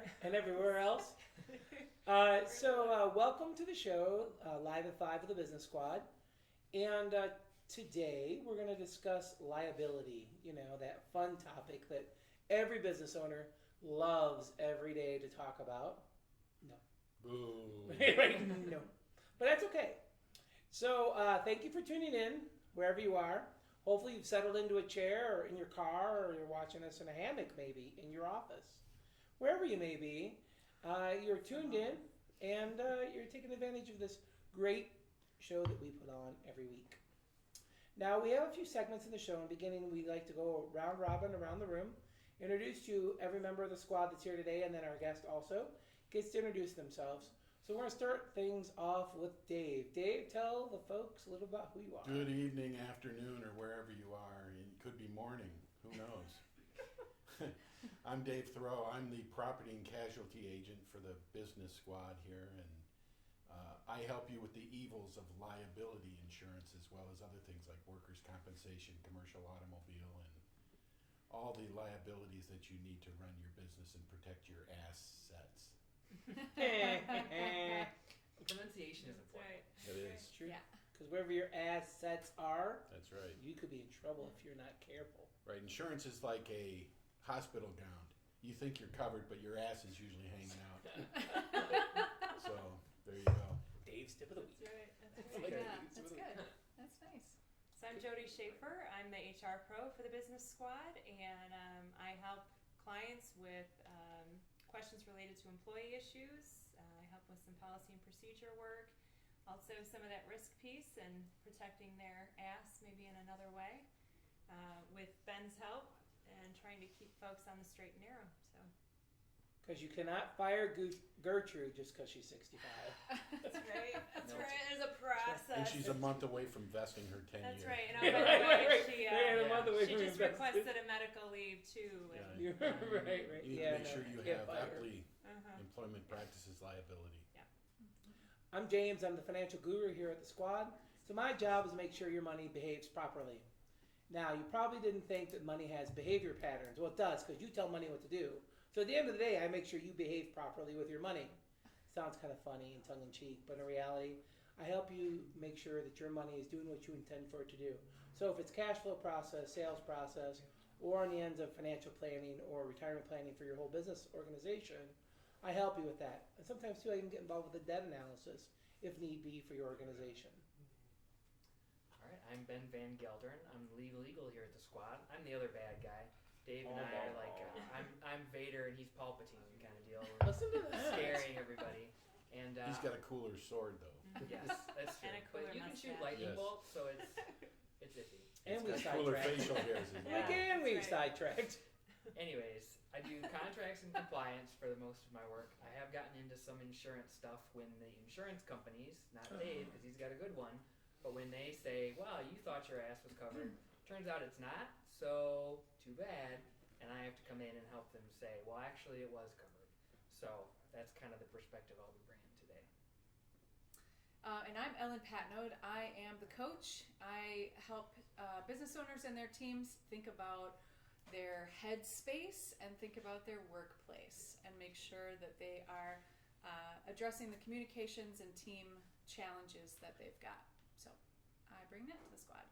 there and everywhere else. Welcome to the show, Live at 5 of the Business Squad. And today we're going to discuss liability, that fun topic that every business owner loves every day to talk about. No. Boo. No. But that's okay. So thank you for tuning in, wherever you are. Hopefully you've settled into a chair or in your car, or you're watching us in a hammock maybe, in your office. Wherever you may be, you're tuned in and you're taking advantage of this great show that we put on every week. Now, we have a few segments in the show. In the beginning, we like to go round robin around the room, introduce you every member of the squad that's here today, and then our guest also gets to introduce themselves. So we're going to start things off with Dave. Dave, tell the folks a little about who you are. Good evening, afternoon, or wherever you are. It could be morning. Who knows? I'm Dave Thurau. I'm the property and casualty agent for the business squad here, and I help you with the evils of liability insurance as well as other things like workers' compensation, commercial automobile, and all the liabilities that you need to run your business and protect your assets. Pronunciation is important. It is. True. Yeah. Because wherever your assets are, That's right. you could be in trouble if you're not careful. Right. Insurance is like a hospital gown. You think you're covered, but your ass is usually hanging out. So there you go. Dave's tip of the week. That's right. That's Like right. a- Yeah, that's good. That's nice. So I'm Jodi Schafer. I'm the HR pro for the business squad, and I help clients with questions related to employee issues. I help with some policy and procedure work, also some of that risk piece and protecting their ass maybe in another way with Ben's help and trying to keep folks on the straight and narrow. So. Because you cannot fire Gertrude just because she's 65. That's right. That's No. right. There's a process. And she's a month away from vesting her 10 That's years. right. And by the way, she, a month away she from just investing. requested a medical leave too. Yeah. And, You're right. You need Yeah, to make sure you can't have fire her. EPLI, uh-huh. employment practices liability. I'm James. I'm the financial guru here at the squad. So my job is to make sure your money behaves properly. Now, you probably didn't think that money has behavior patterns. Well, it does, because you tell money what to do. So at the end of the day, I make sure you behave properly with your money. Sounds kind of funny and tongue-in-cheek, but in reality, I help you make sure that your money is doing what you intend for it to do. So if it's cash flow process, sales process, or on the ends of financial planning or retirement planning for your whole business organization, I help you with that. And sometimes, too, I can get involved with the debt analysis, if need be, for your organization. All right, I'm Ben VanGelderen. I'm legal here at the squad. I'm the other bad guy. Dave and I are like, I'm Vader and he's Palpatine kind of deal. We're Listen to that. scaring everybody. And He's got a cooler sword, though. yes, that's true. And a cooler But you can shoot mustache. lightning Yes. bolts, so it's iffy. And He's we got cooler sidetracked. facial hairs. as well. Again, we That's right. sidetracked. Anyways, I do contracts and compliance for the most of my work. I have gotten into some insurance stuff when the insurance companies, not Dave because he's got a good one, but when they say, "Well, you thought your ass was covered," turns out it's not. So too bad. And I have to come in and help them say, "Well, actually, it was covered." So that's kind of the perspective I'll be bringing today. And I'm Ellen Patnaude. I am the coach. I help business owners and their teams think about their headspace and think about their workplace and make sure that they are addressing the communications and team challenges that they've got. So I bring that to the squad.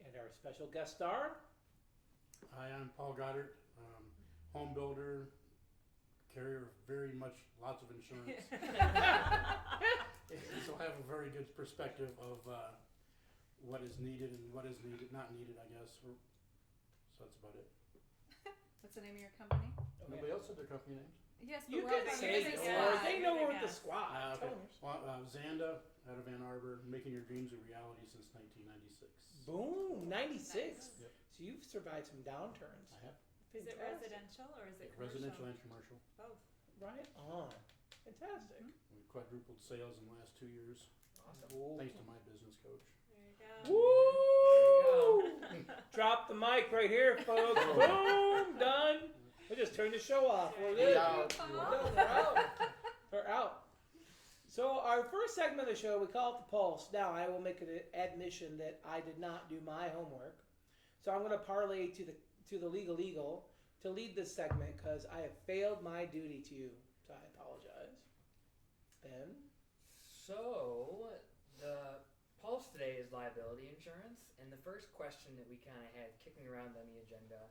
And our special guest star. Hi, I'm Paul Goddard, home builder, carrier of very much lots of insurance. So I have a very good perspective of what is needed and what is not needed, I guess. So that's about it. What's the name of your company? Nobody else said their company names? Yes, but You we're all can from say business yours. squad. They know we're with the Yes. squad. Okay. Tell us. Well, Zanda out of Ann Arbor, making your dreams a reality since 1996. Boom, 96. Yep. So you've survived some downturns. I have Is it Fantastic. residential or is it commercial? residential and commercial. Both. Right on. Fantastic. We quadrupled sales in the last 2 years, Awesome. Whoa. thanks to my business coach. There you go. Woo! Drop the mic right here, folks. Boom, done. We just turned the show off. We're good. out. We're done. We're out. We're out. So our first segment of the show, we call it the Pulse. Now, I will make an admission that I did not do my homework. So I'm going to parlay to the legal to lead this segment because I have failed my duty to you. So I apologize. Ben? So, the pulse today is liability insurance, and the first question that we kind of had kicking around on the agenda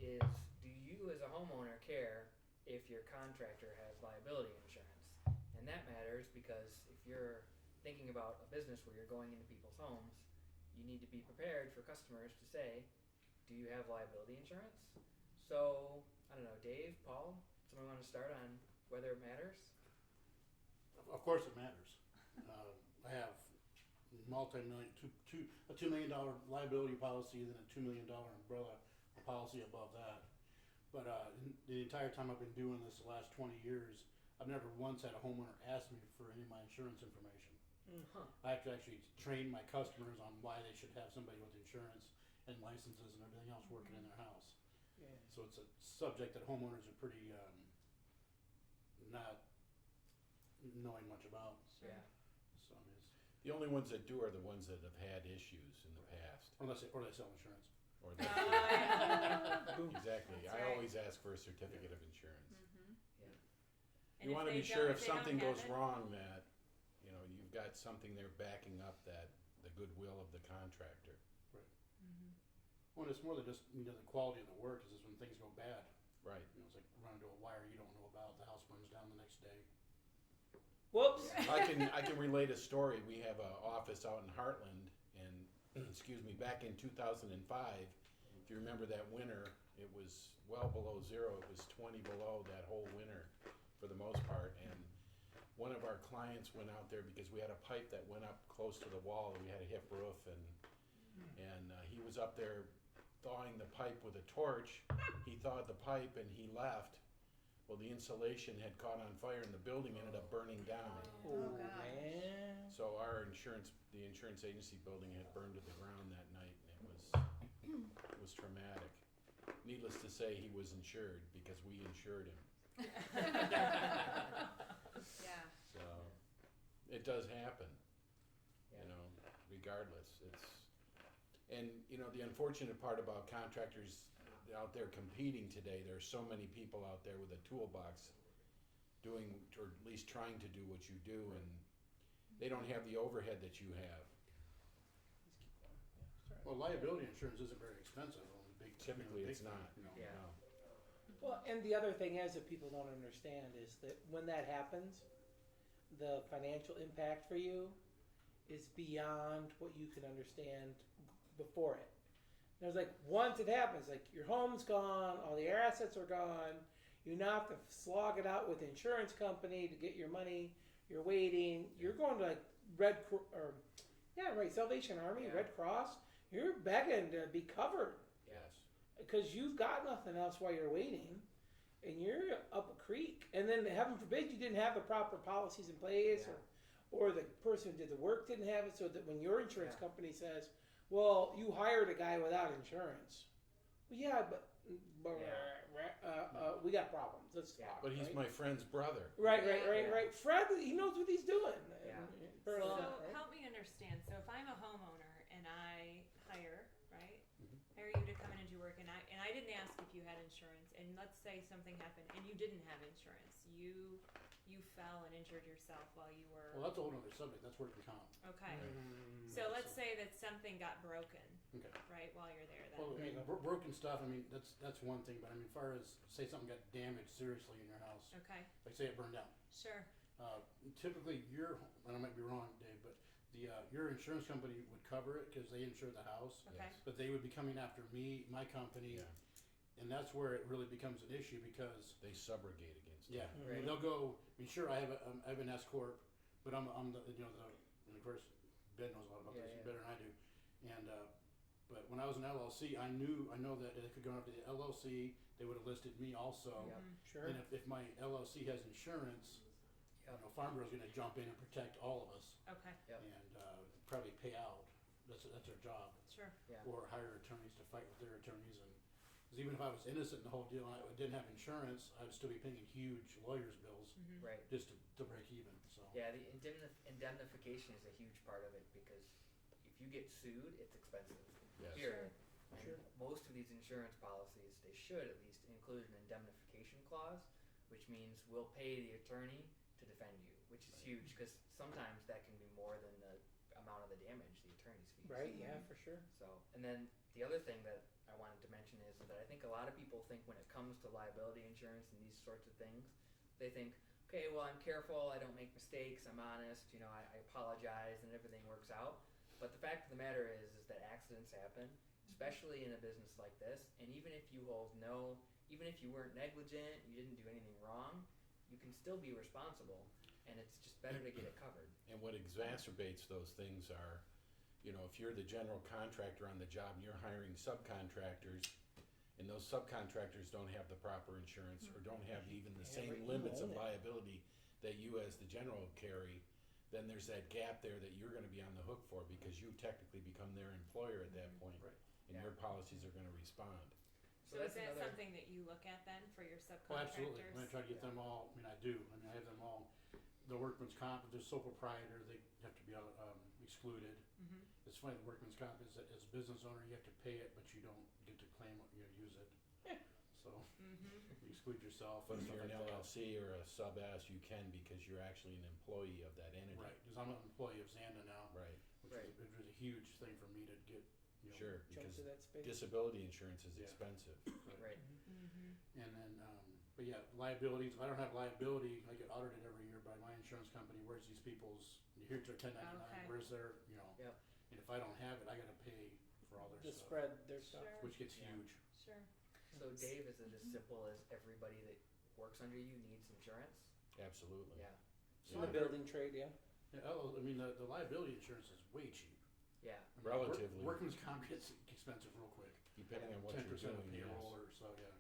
is, do you as a homeowner care if your contractor has liability insurance? And that matters because if you're thinking about a business where you're going into people's homes, you need to be prepared for customers to say, do you have liability insurance? So, I don't know, Dave, Paul, someone want to start on whether it matters? Of course it matters. I have a $2 million liability policy, then a $2 million umbrella policy above that. But the entire time I've been doing this the last 20 years, I've never once had a homeowner ask me for any of my insurance information. Huh. I have to actually train my customers on why they should have somebody with insurance and licenses and everything else working in their house. Yeah. So it's a subject that homeowners are pretty not knowing much about. Yeah. So I mean, The only ones that do are the ones that have had issues in the past. or they sell insurance. Or they, exactly. That's I right. always ask for a certificate of insurance. And You if want to they be sure don't- if they don't something have goes it- wrong that, you've got something there backing up that the goodwill of the contractor. Well, it's more than just the quality of the work. Is when things go bad. Right. It's like running to a wire you don't know about. The house burns down the next day. Whoops. I can relate a story. We have an office out in Heartland, and excuse me, back in 2005, if you remember that winter, it was well below zero. It was 20 below that whole winter for the most part. And one of our clients went out there because we had a pipe that went up close to the wall. We had a hip roof, and he was up there thawing the pipe with a torch. He thawed the pipe and he left. Well, the insulation had caught on fire and the building ended up burning down. Oh, gosh. man. So the insurance agency building had burned to the ground that night, and it was traumatic. Needless to say, he was insured because we insured him. Yeah. So it does happen, Yeah. regardless. And the unfortunate part about contractors out there competing today, there's so many people out there with a toolbox doing, or at least trying to do what you do, and they don't have the overhead that you have. Well, liability insurance isn't very expensive. Typically, it's not. Yeah. No. Well, and the other thing is that people don't understand is that when that happens, the financial impact for you is beyond what you can understand before it. There's like once it happens, like your home's gone, all your assets are gone. You now have to slog it out with the insurance company to get your money. You're waiting. You're going to like Salvation Army, Yeah. Red Cross. You're begging to be covered Yes. because you've got nothing else while you're waiting, and you're up a creek. And then heaven forbid you didn't have the proper policies in place, Yeah. or the person who did the work didn't have it, so that when your insurance Yeah. company says, well, you hired a guy without insurance. Well, yeah, but we got problems. Let's Yeah. talk. But he's right? my friend's brother. Right. Yeah. Fred, he knows what he's doing. Yeah. Fair So enough, right? help me understand. So if I'm a homeowner and I hire, right? Mhm. Hire you to come in and do work, and I didn't ask if you had insurance, and let's say something happened and you didn't have insurance. You fell and injured yourself while you were Well, that's a whole other subject. That's working comp. okay. Mm. So let's say that something got broken, Okay. right, while you're there. Then Well, I There you mean, go. broken stuff. I mean, that's one thing. But I mean, as far as say something got damaged seriously in your house, okay, like say it burned down. sure, Typically, and I might be wrong, Dave, but your insurance company would cover it because they insure the house. okay, Yes. But they would be coming after me, my company, Yeah. and that's where it really becomes an issue because They subrogate against it. yeah, Right. they'll go. I mean, sure, I have an S corp, but I'm the and of course Ben knows a lot about Yeah, this yeah. better than I do, and but when I was an LLC, I know that it could go after the LLC. They would have listed me also, Yeah. Sure. and if my LLC has insurance, Farm Bureau's going to jump in and protect all of us okay, Yep. and probably pay out. That's their job. sure, Or hire attorneys to fight with their attorneys, and because even if I was innocent in the whole deal and I didn't have insurance, I'd still be paying huge lawyers' bills Right. just to break even. So Yeah, the indemnification is a huge part of it because if you get sued, it's expensive. Yes. Period. And Sure. most of these insurance policies, they should at least include an indemnification clause, which means we'll pay the attorney to defend you, which is huge because sometimes that can be more than the amount of the damage, the attorney's fees. Right, yeah, for sure. So, and then the other thing that I wanted to mention is that I think a lot of people think when it comes to liability insurance and these sorts of things, they think, okay, well, I'm careful, I don't make mistakes, I'm honest, I apologize and everything works out. But the fact of the matter is that accidents happen, especially in a business like this, and even if you even if you weren't negligent, you didn't do anything wrong, you can still be responsible, and it's just better to get it covered. And what exacerbates those things are, if you're the general contractor on the job and you're hiring subcontractors, and those subcontractors don't have the proper insurance or don't have even the Yeah, same right, you limits of own it. liability that you as the general carry, then there's that gap there that you're going to be on the hook for because you technically become their employer at that point, Right. and Yeah. your policies are going to respond. So is that's that another- something that you look at then for your Oh, subcontractors? absolutely. I try to get them all. I do. I have them all. The workman's comp, if they're sole proprietor, they have to be excluded. Mm-hmm. It's funny, the workman's comp is that as a business owner, you have to pay it, but you don't get to claim it, use it. So Mm-hmm. you exclude yourself. But and if you're stuff an like that. LLC or a sub-S, you can because you're actually an employee of that entity. Right, because I'm an employee of Zanda now, Right. which Right. was a huge thing for me to get. Sure, Jump because to that space. disability insurance is Yeah. expensive. Right. Mm-hmm. And then, but yeah, liabilities. If I don't have liability, I get audited every year by my insurance company. Where's these people's? Here's their 1099. Okay. Where's their? Yep. And if I don't have it, I got to pay for all their To stuff, spread their stuff. Sure. which gets Yeah. huge. Sure. So Dave, is it as simple as everybody that works under you needs insurance? Absolutely. Yeah. In the building trade, yeah. Yeah, I mean, the liability insurance is way cheap. Yeah. I mean, Relatively. workman's comp gets expensive real quick. Depending on what 10% you're doing, of payroll yes. or so, yeah.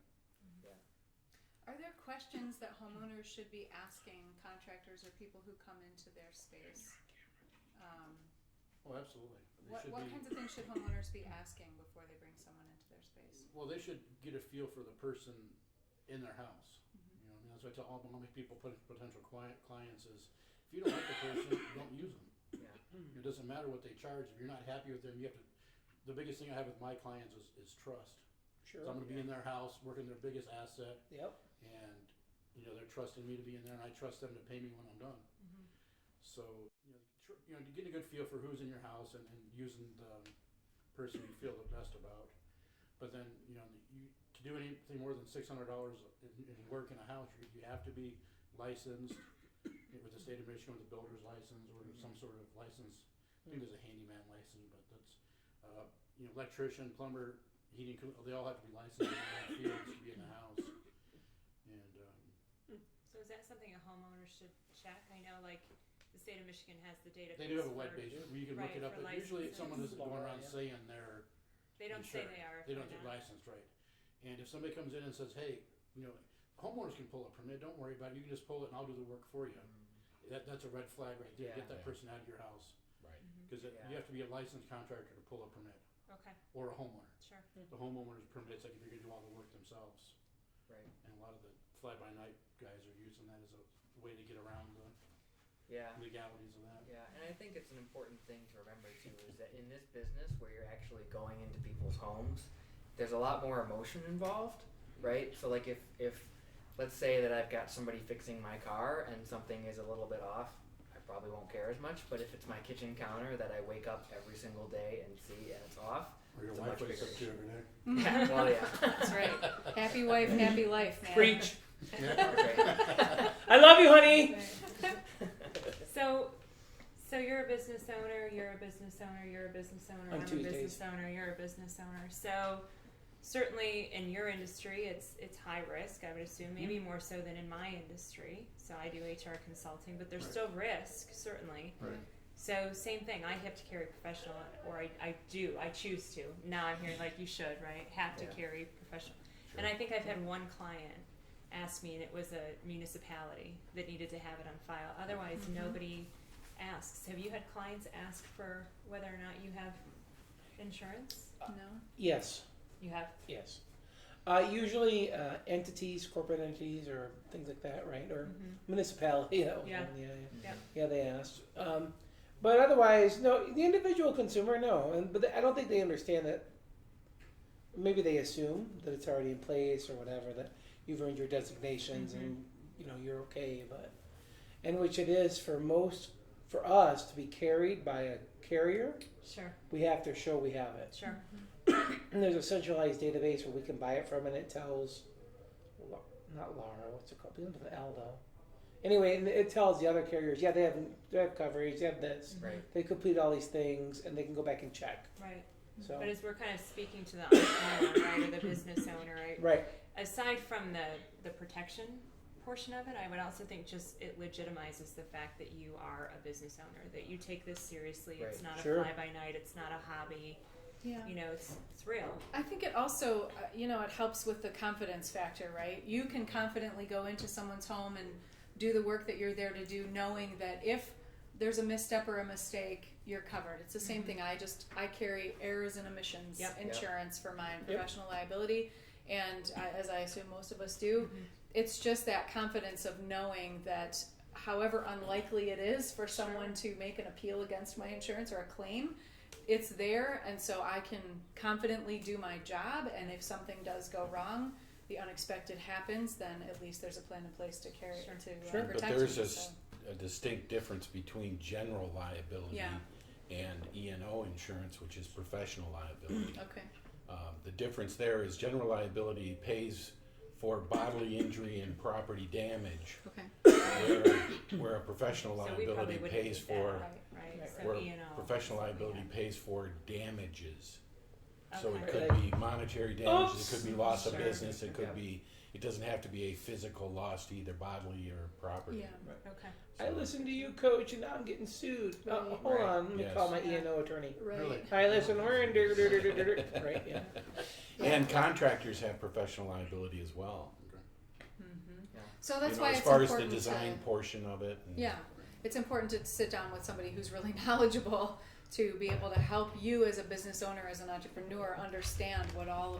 Are there questions that homeowners should be asking contractors or people who come into their space? Oh, absolutely. They What should be, kinds of things should homeowners be asking before they bring someone into their space? well, they should get a feel for the person in their house. Mm-hmm. I mean, that's what I tell all my people, potential clients is, if you don't like the person, don't use them. Yeah. It doesn't matter what they charge. If you're not happy with them, you have to. The biggest thing I have with my clients is trust. Sure. So I'm going to be in their house, working their biggest asset, Yep. and they're trusting me to be in there, and I trust them to pay me when I'm done. Mm-hmm. So getting a good feel for who's in your house and using the person you feel the best about. But then to do anything more than $600 in work in a house, you have to be licensed with the state of Michigan with a builder's license or some sort of license. I think there's a handyman license, but that's electrician, plumber, heating, they all have to be licensed in their fields to be in the house. And So is that something a homeowner should check? I know, like, the state of Michigan has the database. they do have a for- web page where you can look Right, it up. for But usually, licenses. someone isn't going around Yeah. saying they're They don't say insured. they are. If They don't they're get not. licensed, right? And if somebody comes in and says, "Hey, homeowners can pull a permit. Don't worry about it. You can just pull it, and I'll do the work for you." That's a red flag right there. Yeah. Get that person out of your house Right. Mhm. because Yeah. you have to be a licensed contractor to pull a permit Okay, or a homeowner. sure. The homeowner's permits, like if you're going to do all the work themselves. Right. And a lot of the fly-by-night guys are using that as a way to get around the Yeah. legalities of that. Yeah, and I think it's an important thing to remember too is that in this business where you're actually going into people's homes, there's a lot more emotion involved, right? So like if let's say that I've got somebody fixing my car and something is a little bit off, I probably won't care as much, but if it's my kitchen counter that I wake up every single day and see and it's off, Or your It's a wife much wakes up bigger to every day. yeah, well yeah. That's right. Happy wife, happy life, man. Preach. Right. I love you, honey. Right. So you're a business owner, you're a business owner, you're a business owner, On I'm a Tuesdays. business owner, you're a business owner. So certainly in your industry it's high risk, I would assume, maybe more so than in my industry. So I do HR consulting, but there's Right. still risk, certainly. Right. So same thing, I have to carry professional, or I choose to. Now I'm hearing like you should, right? Have to Yeah. carry professional. And I think I've had one client ask me, and it was a municipality that needed to have it on file. Otherwise, Mhm. nobody asks. Have you had clients ask for whether or not you have insurance? No. Yes. You have? Yes. Usually entities, corporate entities, or things like that, right? Or Mm-hmm. municipality. That was Yeah. one, yeah. Yeah. Yeah, they asked. But otherwise, no. The individual consumer, no. But I don't think they understand that maybe they assume that it's already in place or whatever, that you've earned your designations and you're okay, but and which it is for us to be carried by a carrier, Sure. we have to show we have it. Sure. And there's a centralized database where we can buy it from, and it tells, not Laura, what's it called? Begins with an L though. Anyway, and it tells the other carriers, yeah, they have coverage, they have this, Right. they complete all these things, and they can go back and check. Right. So, But as we're kind of speaking to the entrepreneur, right, or the business owner, right? right, Aside from the protection portion of it, I would also think just it legitimizes the fact that you are a business owner, that you take this seriously. It's Right. not Sure. a fly by night. It's not a hobby. Yeah. You know, it's real. I think it also, it helps with the confidence factor, right? You can confidently go into someone's home and do the work that you're there to do, knowing that if there's a misstep or a mistake, you're covered. It's the same thing. I carry errors and omissions Yep. insurance for mine, Yep. professional liability, and as I assume most of us do, it's just that confidence of knowing that however unlikely it is for someone to make an appeal against my insurance or a claim, it's there, and so I can confidently do my job, and if something does go wrong, the unexpected happens, then at least there's a plan in place to carry Sure. to Sure. But protect there's you. a distinct difference between general liability Yeah. and E&O insurance, which is professional liability. Okay. The difference there is general liability pays for bodily injury and property damage, Okay. where a professional So we liability probably would pays do that, for right? So where E&O. professional liability pays for damages. So it Okay. could be monetary damages, Oops. it could be loss of Sure. business, it could Yeah. be, it doesn't have to be a physical loss to either bodily or property. Yeah. Okay. I listened to you, coach, and now I'm getting sued. Right. Hold Right. on, let me Yes. call my Yeah. E&O attorney. Right. Really? Hi, listen, we're in right, yeah. And contractors have professional liability as well. So that's You know, why as it's far as the important design to, portion of it. And yeah, it's important to sit down with somebody who's really knowledgeable to be able to help you as a business owner, as an entrepreneur, understand what all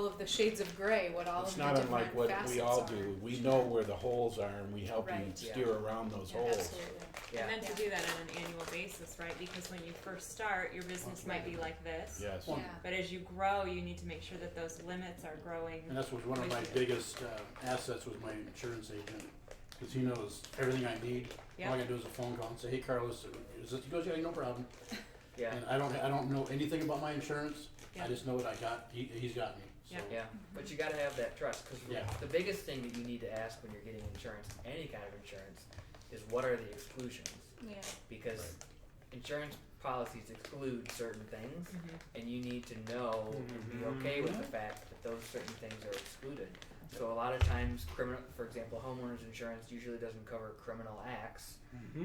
of the shades of gray, what all It's of the not different unlike what facets we all are. do. We know where the holes are and we help you Right. steer around those Yeah, holes. absolutely. Yeah. And then to do that on an annual basis, right? Because when you first start, your business might be like this. Yes. Yeah. But as you grow, you need to make sure that those limits are growing. And that's was one of my biggest assets was my insurance agent, because he knows everything I need. Yep. All I gotta do is a phone call and say, hey Carlos, is this, he goes, yeah, no problem. Yeah. And I don't know anything about my insurance, Yeah. I just know what I got, he's got me, so. Yeah. Yeah, but you gotta have that trust, because Yeah. the biggest thing that you need to ask when you're getting insurance, any kind of insurance, is what are the exclusions? Yeah. Because insurance policies exclude certain things, and you need to know and be okay with the fact that those certain things are excluded. So a lot of times, for example, homeowners insurance usually doesn't cover criminal acts.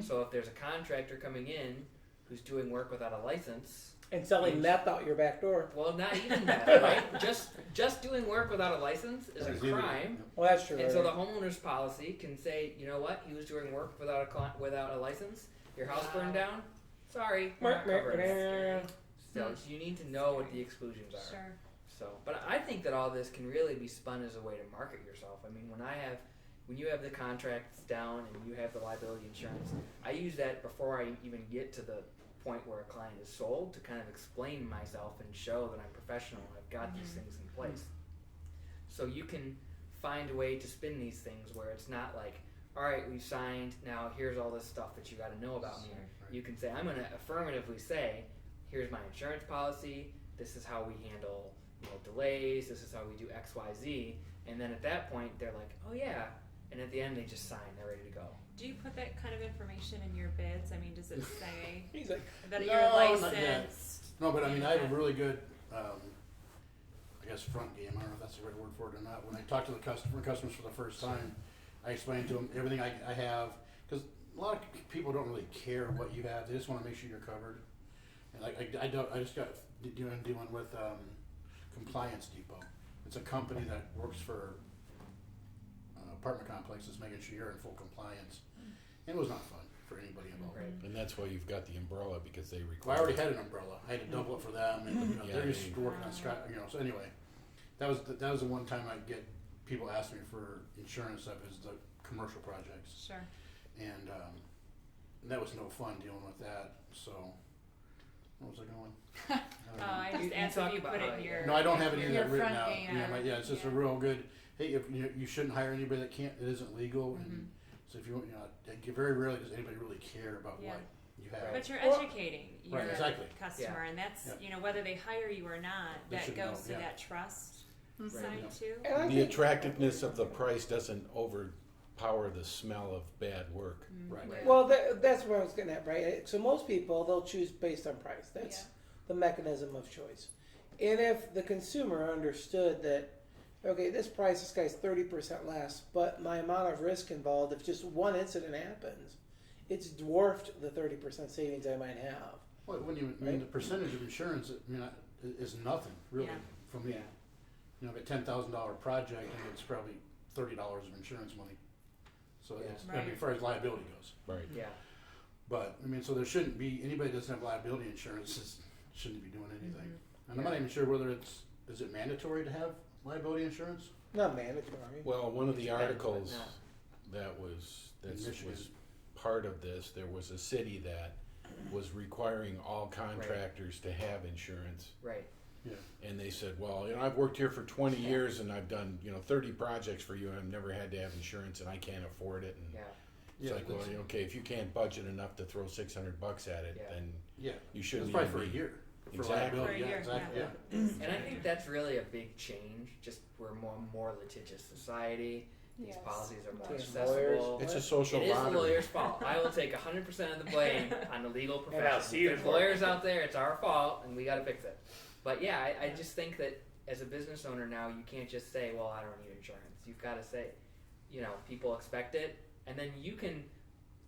So if there's a contractor coming in who's doing work without a license, And selling meth out your back door. well, not even that, right? Just doing work without a license is a That's even- crime. Well, that's true. And so right? the homeowner's policy can say, you know what, he was doing work without a license. Your house burned down. Sorry, we're not covering it. So you need to know what the exclusions are. Sure. So, but I think that all this can really be spun as a way to market yourself. I mean, when you have the contracts down and you have the liability insurance, I use that before I even get to the point where a client is sold to kind of explain myself and show that I'm professional and I've got these things in place. So you can find a way to spin these things where it's not like, all right, we've signed, now here's all this stuff that you got to know about me. You can say, I'm going to affirmatively say, here's my insurance policy, this is how we handle delays, this is how we do X, Y, Z, and then at that point they're like, oh yeah, and at the end they just sign, they're ready to go. Do you put that kind of information in your bids? I mean, does it say He's like, that No, you're not yet. licensed? No, but I mean, I have a really good, I guess front game, I don't know if that's the right word for it or not. When I talk to the customers for the first time, I explain to them everything I have, because a lot of people don't really care what you have, they just wanna make sure you're covered. And I just got dealing with, Compliance Depot. It's a company that works for apartment complexes, making sure you're in full compliance. And it was not fun for anybody involved. Right. And that's why you've got the umbrella, because they Well, require. I already had an umbrella. I had to double it for them, and Yeah, they're used they- to working on scratch. So anyway, that was the one time I'd get people ask me for insurance stuff is the commercial projects, Sure. and that was no fun dealing with that. So What was I going? I You just asked talk if you about put how it in you- your. No, I don't have it Your in there written front out. game. It's just a Yeah. real good. Hey, if you shouldn't hire anybody that can't, it isn't legal, Mm-hmm. and so if you very rarely does anybody really care about Yeah. what you have. But you're Well- educating your Right, exactly. customer, and that's Yeah. whether they hire you or not, They that should goes know, to yeah. that trust Mhm. side Yeah. too. And I The think, attractiveness of the price doesn't overpower the smell of bad work. Right. Right. well, that's what I was getting at, right? So most people, they'll choose based on price. That's the mechanism of choice. And if the consumer understood that, okay, this price, this guy's 30% less, but my amount of risk involved, if just one incident happens, it's dwarfed the 30% savings I might have. Well, the percentage of insurance, is nothing really Yeah. for me. Yeah. A $10,000 project, and it's probably $30 of insurance money. So Yeah. it's Right. as far as liability goes. Right. Yeah. But so there shouldn't be anybody that doesn't have liability insurance shouldn't be doing anything. And I'm not even sure whether is it mandatory to have liability insurance? Not mandatory. Well, one of the Depends, but articles not- that was Michigan. part of this, there was a city that was requiring all contractors to have insurance. Right. And they said, well, I've worked here for 20 years and I've done, 30 projects for you and I've never had to have insurance and I can't afford it. And Yeah. it's Yeah, like, well, that's- okay, if you can't budget enough to throw $600 at it, Yeah. then Yeah. you It's shouldn't probably even for a be- year. For Exactly. liability, For a yeah, year, exactly. yeah. Yeah. And I think that's really a big change. Just we're more litigious society. These Yes. policies are more Yes. accessible. It's a social It is the lottery. lawyer's fault. I will take 100% of the blame on the legal And I'll profession. see you If in there's court. lawyers out there, it's our fault, and we got to fix it. But yeah, I just think that as a business owner now, you can't just say, well, I don't need insurance. You've got to say, people expect it, and then you can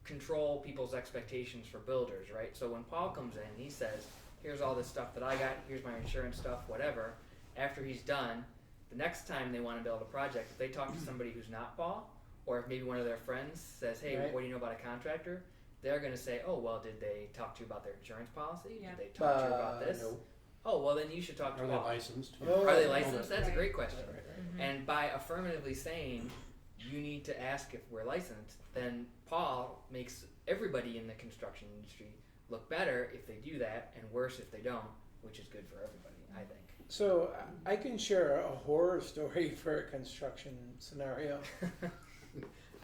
control people's expectations for builders, right? So when Paul comes in, he says, here's all this stuff that I got, here's my insurance stuff, whatever. After he's done, the next time they want to build a project, if they talk to somebody who's not Paul, or if maybe one of their friends says, hey, Right. what do you know about a contractor? They're going to say, oh, well, did they talk to you about their insurance policy? Yeah. Did they talk to you about this? No. Oh, well, then you should talk to Are they Paul. licensed? Oh. Are they All licensed? That's a Right. great question. Right, right, right. Mm-hmm. And by affirmatively saying you need to ask if we're licensed, then Paul makes everybody in the construction industry look better if they do that, and worse if they don't, which is good for everybody, I think. So I can share a horror story for a construction scenario.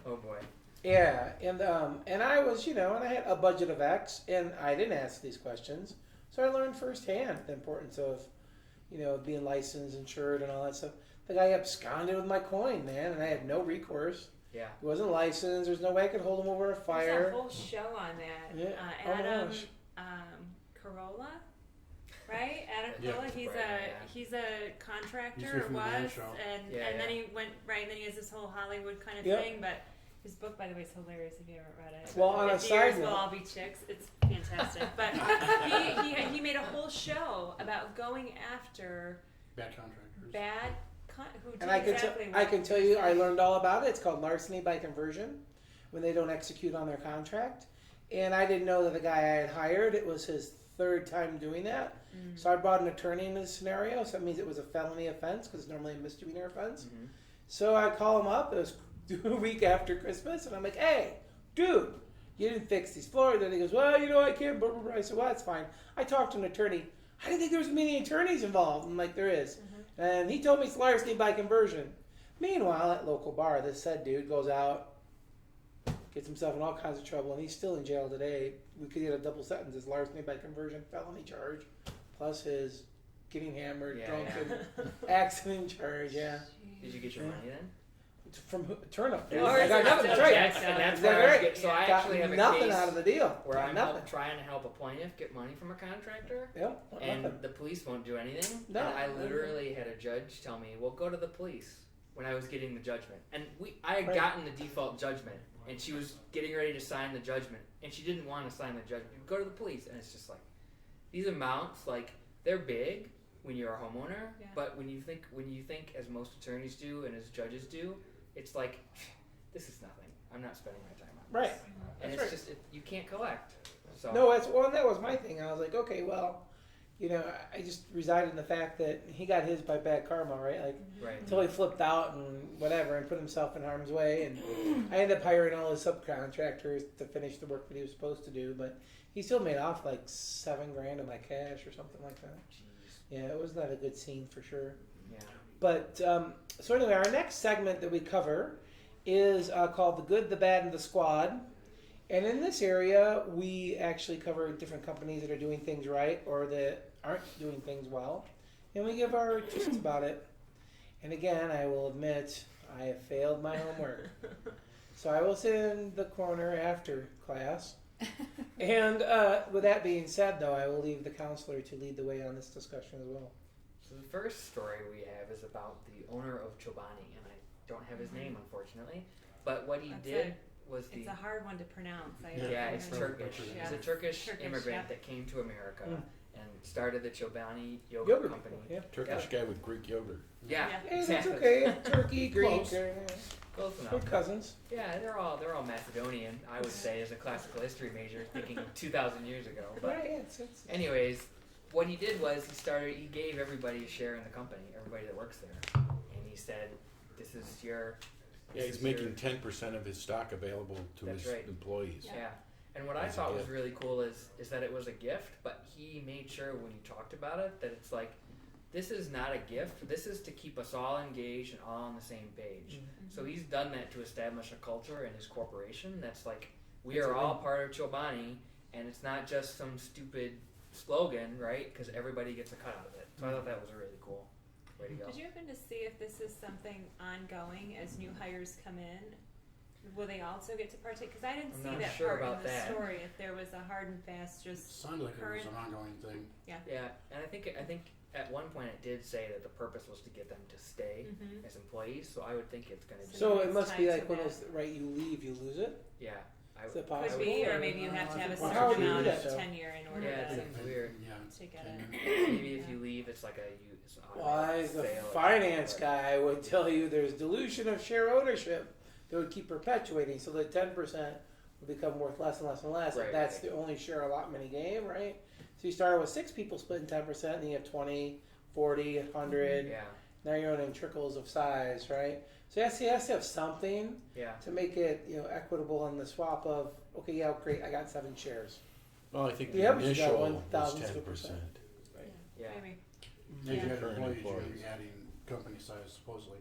Oh boy. Yeah, and I was, and I had a budget of X, and I didn't ask these questions, so I learned firsthand the importance of, being licensed, insured, and all that stuff. The guy absconded with my coin, man, and I had no recourse. Yeah. He wasn't licensed. There's no way I could hold him over a There's fire. a whole show on that. Yeah. Oh my Adam gosh. Carolla, right? Adam Yeah. Carolla. He's Right, a yeah. he's a contractor. He's here from the Man was, Show. and Yeah, and then yeah. he went right. And then he has this whole Hollywood kind of Yep. thing. But his book, by the way, is hilarious if you haven't read it. Well, on a 50 side years note- we'll all be chicks. It's fantastic. But he made a whole show about going after Bad contractors. bad who did And I exactly can what I can tell you, I learned all about it. It's called larceny by conversion, when they don't execute on their contract. And I didn't know that the guy I had hired, it was his third time doing that. So I brought an attorney in this scenario, so that means it was a felony offense, because it's normally a misdemeanor offense. Mm-hmm. So I call him up, it was a week after Christmas, and I'm like, hey, dude, you didn't fix these floors. And he goes, well, I can't. Blah, blah, blah. I said, well, that's fine. I talked to an attorney. I didn't think there was many attorneys involved. I'm like, there is. And he told me it's larceny by conversion. Meanwhile, at local bar, this said dude goes out, gets himself in all kinds of trouble, and he's still in jail today. We could get a double sentence as larceny by conversion, felony charge, plus his getting hammered, Yeah, drunk, yeah. and accident charge. Yeah, Did you get your money then? from Turnip. Or I got is it nothing. still Right. jacked And up? that's Exactly where I was right. getting, so I Got actually have a nothing case out of the deal. where Got I'm nothing. trying to help a plaintiff get money from a contractor, Yep. and nothing. the police won't do anything. No. And I literally had a judge tell me, "Well, go to the police." When I was getting the judgment, and I had Right. gotten the default judgment, and she was getting ready to sign the judgment, and she didn't want to sign the judgment. Go to the police, and it's just like these amounts, like they're big when you're a homeowner, Yeah. but when you think as most attorneys do and as judges do, it's like this is nothing. I'm not spending my time on this. Right. And That's it's just you can't collect. So No, that was my thing. I was like, okay, well, you know, I just resided in the fact that he got his by bad karma, right? Like, Right. until he flipped out and whatever and put himself in harm's way. And I ended up hiring all his subcontractors to finish the work that he was supposed to do. But he still made off like $7,000 of my cash or something like that. Jeez. Yeah, it was not a good scene for sure. Yeah. But so anyway, our next segment that we cover is called The Good, the Bad, and the Squad. And in this area, we actually cover different companies that are doing things right or that aren't doing things well. And we give our gist about it. And again, I will admit, I have failed my homework. So I will sit in the corner after class. And with that being said, though, I will leave the counselor to lead the way on this discussion as well. So the first story we have is about the owner of Chobani, and I don't have his name, unfortunately. But what he That's did was the It's a hard one to pronounce. yeah, it's Yeah. Turkish. Yeah. He's a Turkish Turkish, immigrant yeah. that came to America Mm. and started the Chobani Yogurt Yogurt Company. Yeah. Turkish guy with Greek yogurt. Yeah, Yeah. Hey, exactly. that's okay. Turkey, Greek, Close. Close they're enough. cousins. Yeah, they're all Macedonian. I would say as a classical history major, thinking 2,000 years ago. But Right, it's anyways, what he did was he gave everybody a share in the company, everybody that works there, and he said, "This is your." Yeah, this he's is your- making 10% of his stock available to That's his right. employees. Yeah. And what I As a thought was gift. really cool is that it was a gift, but he made sure when he talked about it that it's like, this is not a gift. This is to keep us all engaged and all on the same page. So he's done that to establish a culture in his corporation that's like, we That's are a all win. part of Chobani, and it's not just some stupid slogan, right? Because everybody gets a cut out of it. So I thought that was a really cool way to go. Did you happen to see if this is something ongoing as new hires come in? Will they also get to partake? Because I didn't I'm see not that sure part about in the that. story. If there was a hard and fast, just Sounded like it was current. an ongoing thing. Yeah, and I think at one point it did say that the purpose was to get them to stay Mhm. as employees. So I would think it's going to be. So it it's must be tied like to when that. those, right, you leave, you lose it? Yeah, I Is would. that possible? Could be, or Or- maybe you have to have a Well, certain how would you do amount that, of though? tenure in order Yeah, it to, seems weird. Yeah. to get it. Maybe if you leave, it's like it's an Well, automatic as a sale or finance something, guy would tell you there's dilution of share ownership that would keep perpetuating, so that 10% will become worth less and less and less. Right, if that's right. the only share allotment in a game, right? So you started with 6 people splitting 10%, and then you have 20, 40, 100. but- Yeah, Now you're owning trickles of size, right? So he has to have something yeah. to make it, equitable in the swap of, okay, yeah, great, I got 7 shares. Well, I think The the average is about initial was 1,000 to 10%. Yeah, Maybe. If you had Current employees, you're employees. adding company size supposedly.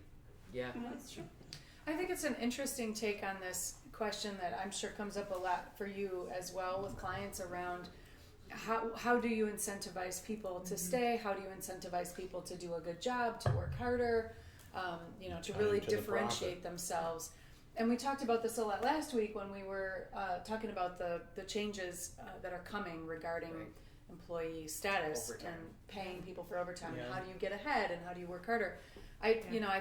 yeah. That's true. I think it's an interesting take on this question that I'm sure comes up a lot for you as well with clients around how do you incentivize people to stay? How do you incentivize people to do a good job, to work harder, to Tying really to the differentiate themselves? And we talked about this a lot last week when we were talking about the changes that are coming regarding Right. employee status Overtime. and paying people for overtime. And Yeah. how do you get ahead and how do you work harder? I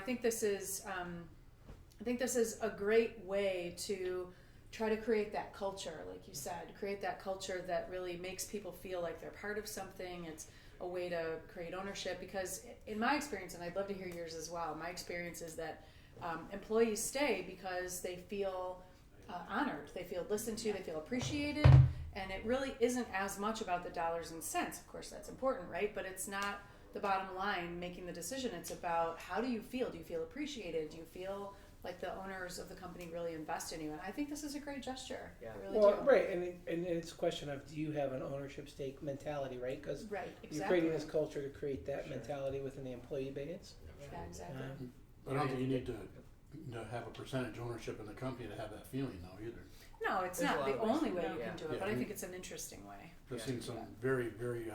think this is a great way to try to create that culture, like you said, create that culture that really makes people feel like they're part of something. It's a way to create ownership because in my experience, and I'd love to hear yours as well, my experience is that employees stay because they feel honored, they feel listened to, they feel appreciated, and it really isn't as much about the dollars and cents. Of course, that's important, right? But it's not the bottom line making the decision. It's about how do you feel? Do you feel appreciated? Do you feel like the owners of the company really invest in you? And I think this is a great gesture. Yeah. I really Well, do. right, and it's a question of do you have an ownership stake mentality, right? Because Right, you're exactly. creating this culture to create that Sure. mentality within the employee base. Yeah, exactly. I don't think you need to have a percentage ownership in the company to have that feeling though either. No, it's There's a not lot the of ways only to way do you it. can do it, Yeah. but I think it's an interesting way. I've Yeah. seen some very, very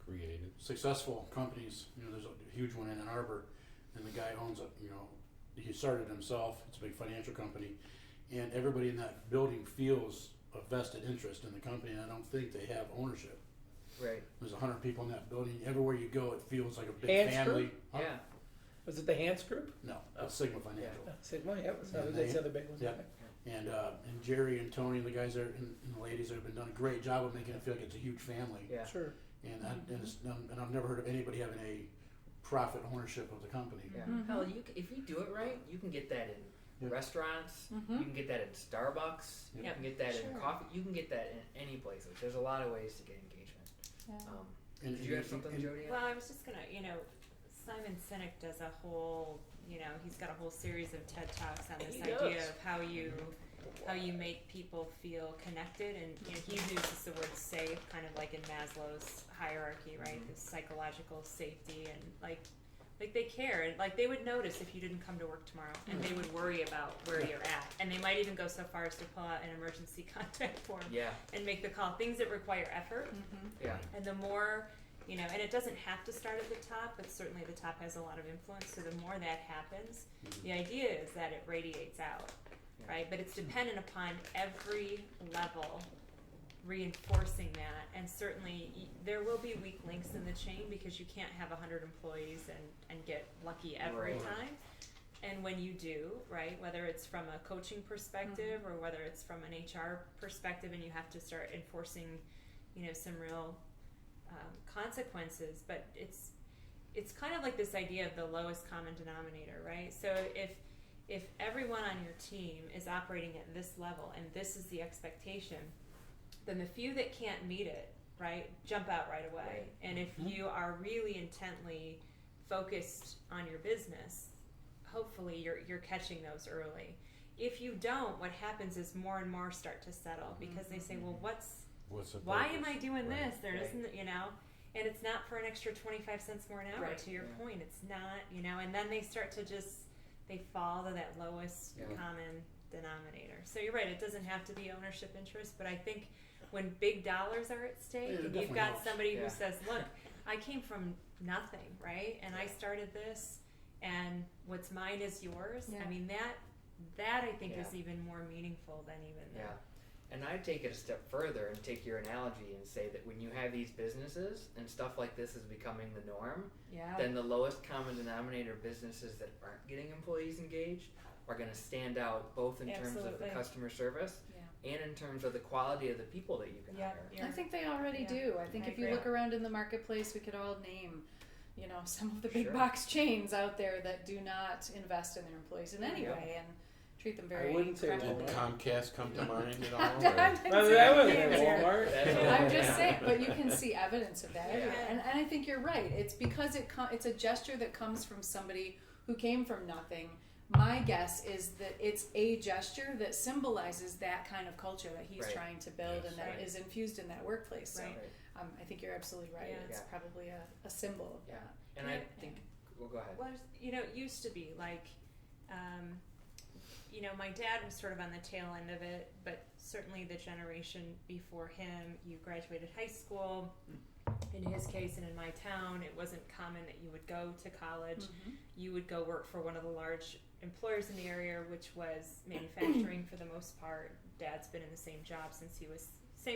Creative. successful companies. There's a huge one in Ann Arbor, and the guy owns it. He started himself. It's a big financial company, and everybody in that building feels a vested interest in the company. And I don't think they have ownership. Right. There's 100 people in that building. Everywhere you go, it feels like a big Hands family. Group? Huh? Yeah. Was it the Hans Group? No, it's Sigma Financial. Sigma, yeah, so And that's they- the other big one. yeah. And Jerry and Tony and the guys there and the ladies have been done a great job of making it feel like it's a huge family. Yeah. Sure. And I've never heard of anybody having a profit ownership of the company. Yeah. Mhm. Hell, if you do it right, you can get that in Yeah. restaurants. Mhm. You can get that in Starbucks. You Yep. can get that in Sure. coffee. You can get that in any place. Like, there's a lot of ways to get engagement. And Did you have something, Jodi? Well, I was just gonna, Simon Sinek does a whole, he's got a whole series of TED Talks on this He idea does. of how you make people feel connected, and he uses the word safe, kind of like in Maslow's hierarchy, right? This psychological safety, and like they care, and like they would notice if you didn't come to work tomorrow, and they would worry about where you're at, and they might even go so far as to pull out an emergency contact form Yeah. and make the call. Things that require effort, Yeah. and the more, and it doesn't have to start at the top, but certainly the top has a lot of influence. So the more that happens, the idea is that it radiates out, right? But it's dependent upon every level reinforcing that, and certainly there will be weak links in the chain because you can't have 100 employees and get lucky every Right. time. And when you do, right, whether it's from a coaching perspective or whether it's from an HR perspective, and you have to start enforcing, some real consequences, but it's kind of like this idea of the lowest common denominator, right? So if everyone on your team is operating at this level and this is the expectation, then the few that can't meet it, right, jump out right away. Right. And if you are really intently focused on your business, hopefully you're catching those early. If you don't, what happens is more and more start to settle because they say, well, What's the why am purpose? I doing Right. this? There Right. isn't, and it's not for an extra 25 cents more an hour, Right. to your Yeah. point. It's not, and then they start to they fall to that lowest Yeah. common denominator. So you're right, it doesn't have to be ownership interest, but I think when big dollars are at stake, Yeah, it and you've definitely got helps. somebody Yeah. who says, look, I came from nothing, right? And I started this, and what's mine is yours. Yeah. I mean, that I think is Yeah. even more meaningful than even the Yeah. And I'd take it a step further and take your analogy and say that when you have these businesses and stuff like this is becoming the norm, yeah. then the lowest common denominator businesses that aren't getting employees engaged are going to stand out both in terms of the Absolutely. customer service and in terms of the quality of the people that you can Yeah, hire. yeah. I think they already Yeah. do. I think I if you agree. look around in the marketplace, we could all name, some of the big Sure. box chains out there that do not invest in their employees in any Yeah. way and treat them very I wouldn't say preferably. Did Comcast come to mind at all? I'm or- not Well, saying that wasn't names at here. Walmart. That's I'm just Yeah. saying, but you can see evidence of that Yeah. everywhere, and I think you're right. It's because it's a gesture that comes from somebody who came from nothing. My guess is that it's a gesture that symbolizes that kind of culture that he's Right. trying to build Yes. and that Right. is infused in that workplace. So Right. I think you're absolutely right. Yeah. It's Yeah. probably a symbol of Yeah. that. And I think, well, go ahead. Well, it used to be like, my dad was sort of on the tail end of it, but certainly the generation before him, you graduated high school. In his case and in my town, it wasn't common that you would go to college. You would go work for one of the large employers in the area, which was manufacturing for the most part. Dad's been in the same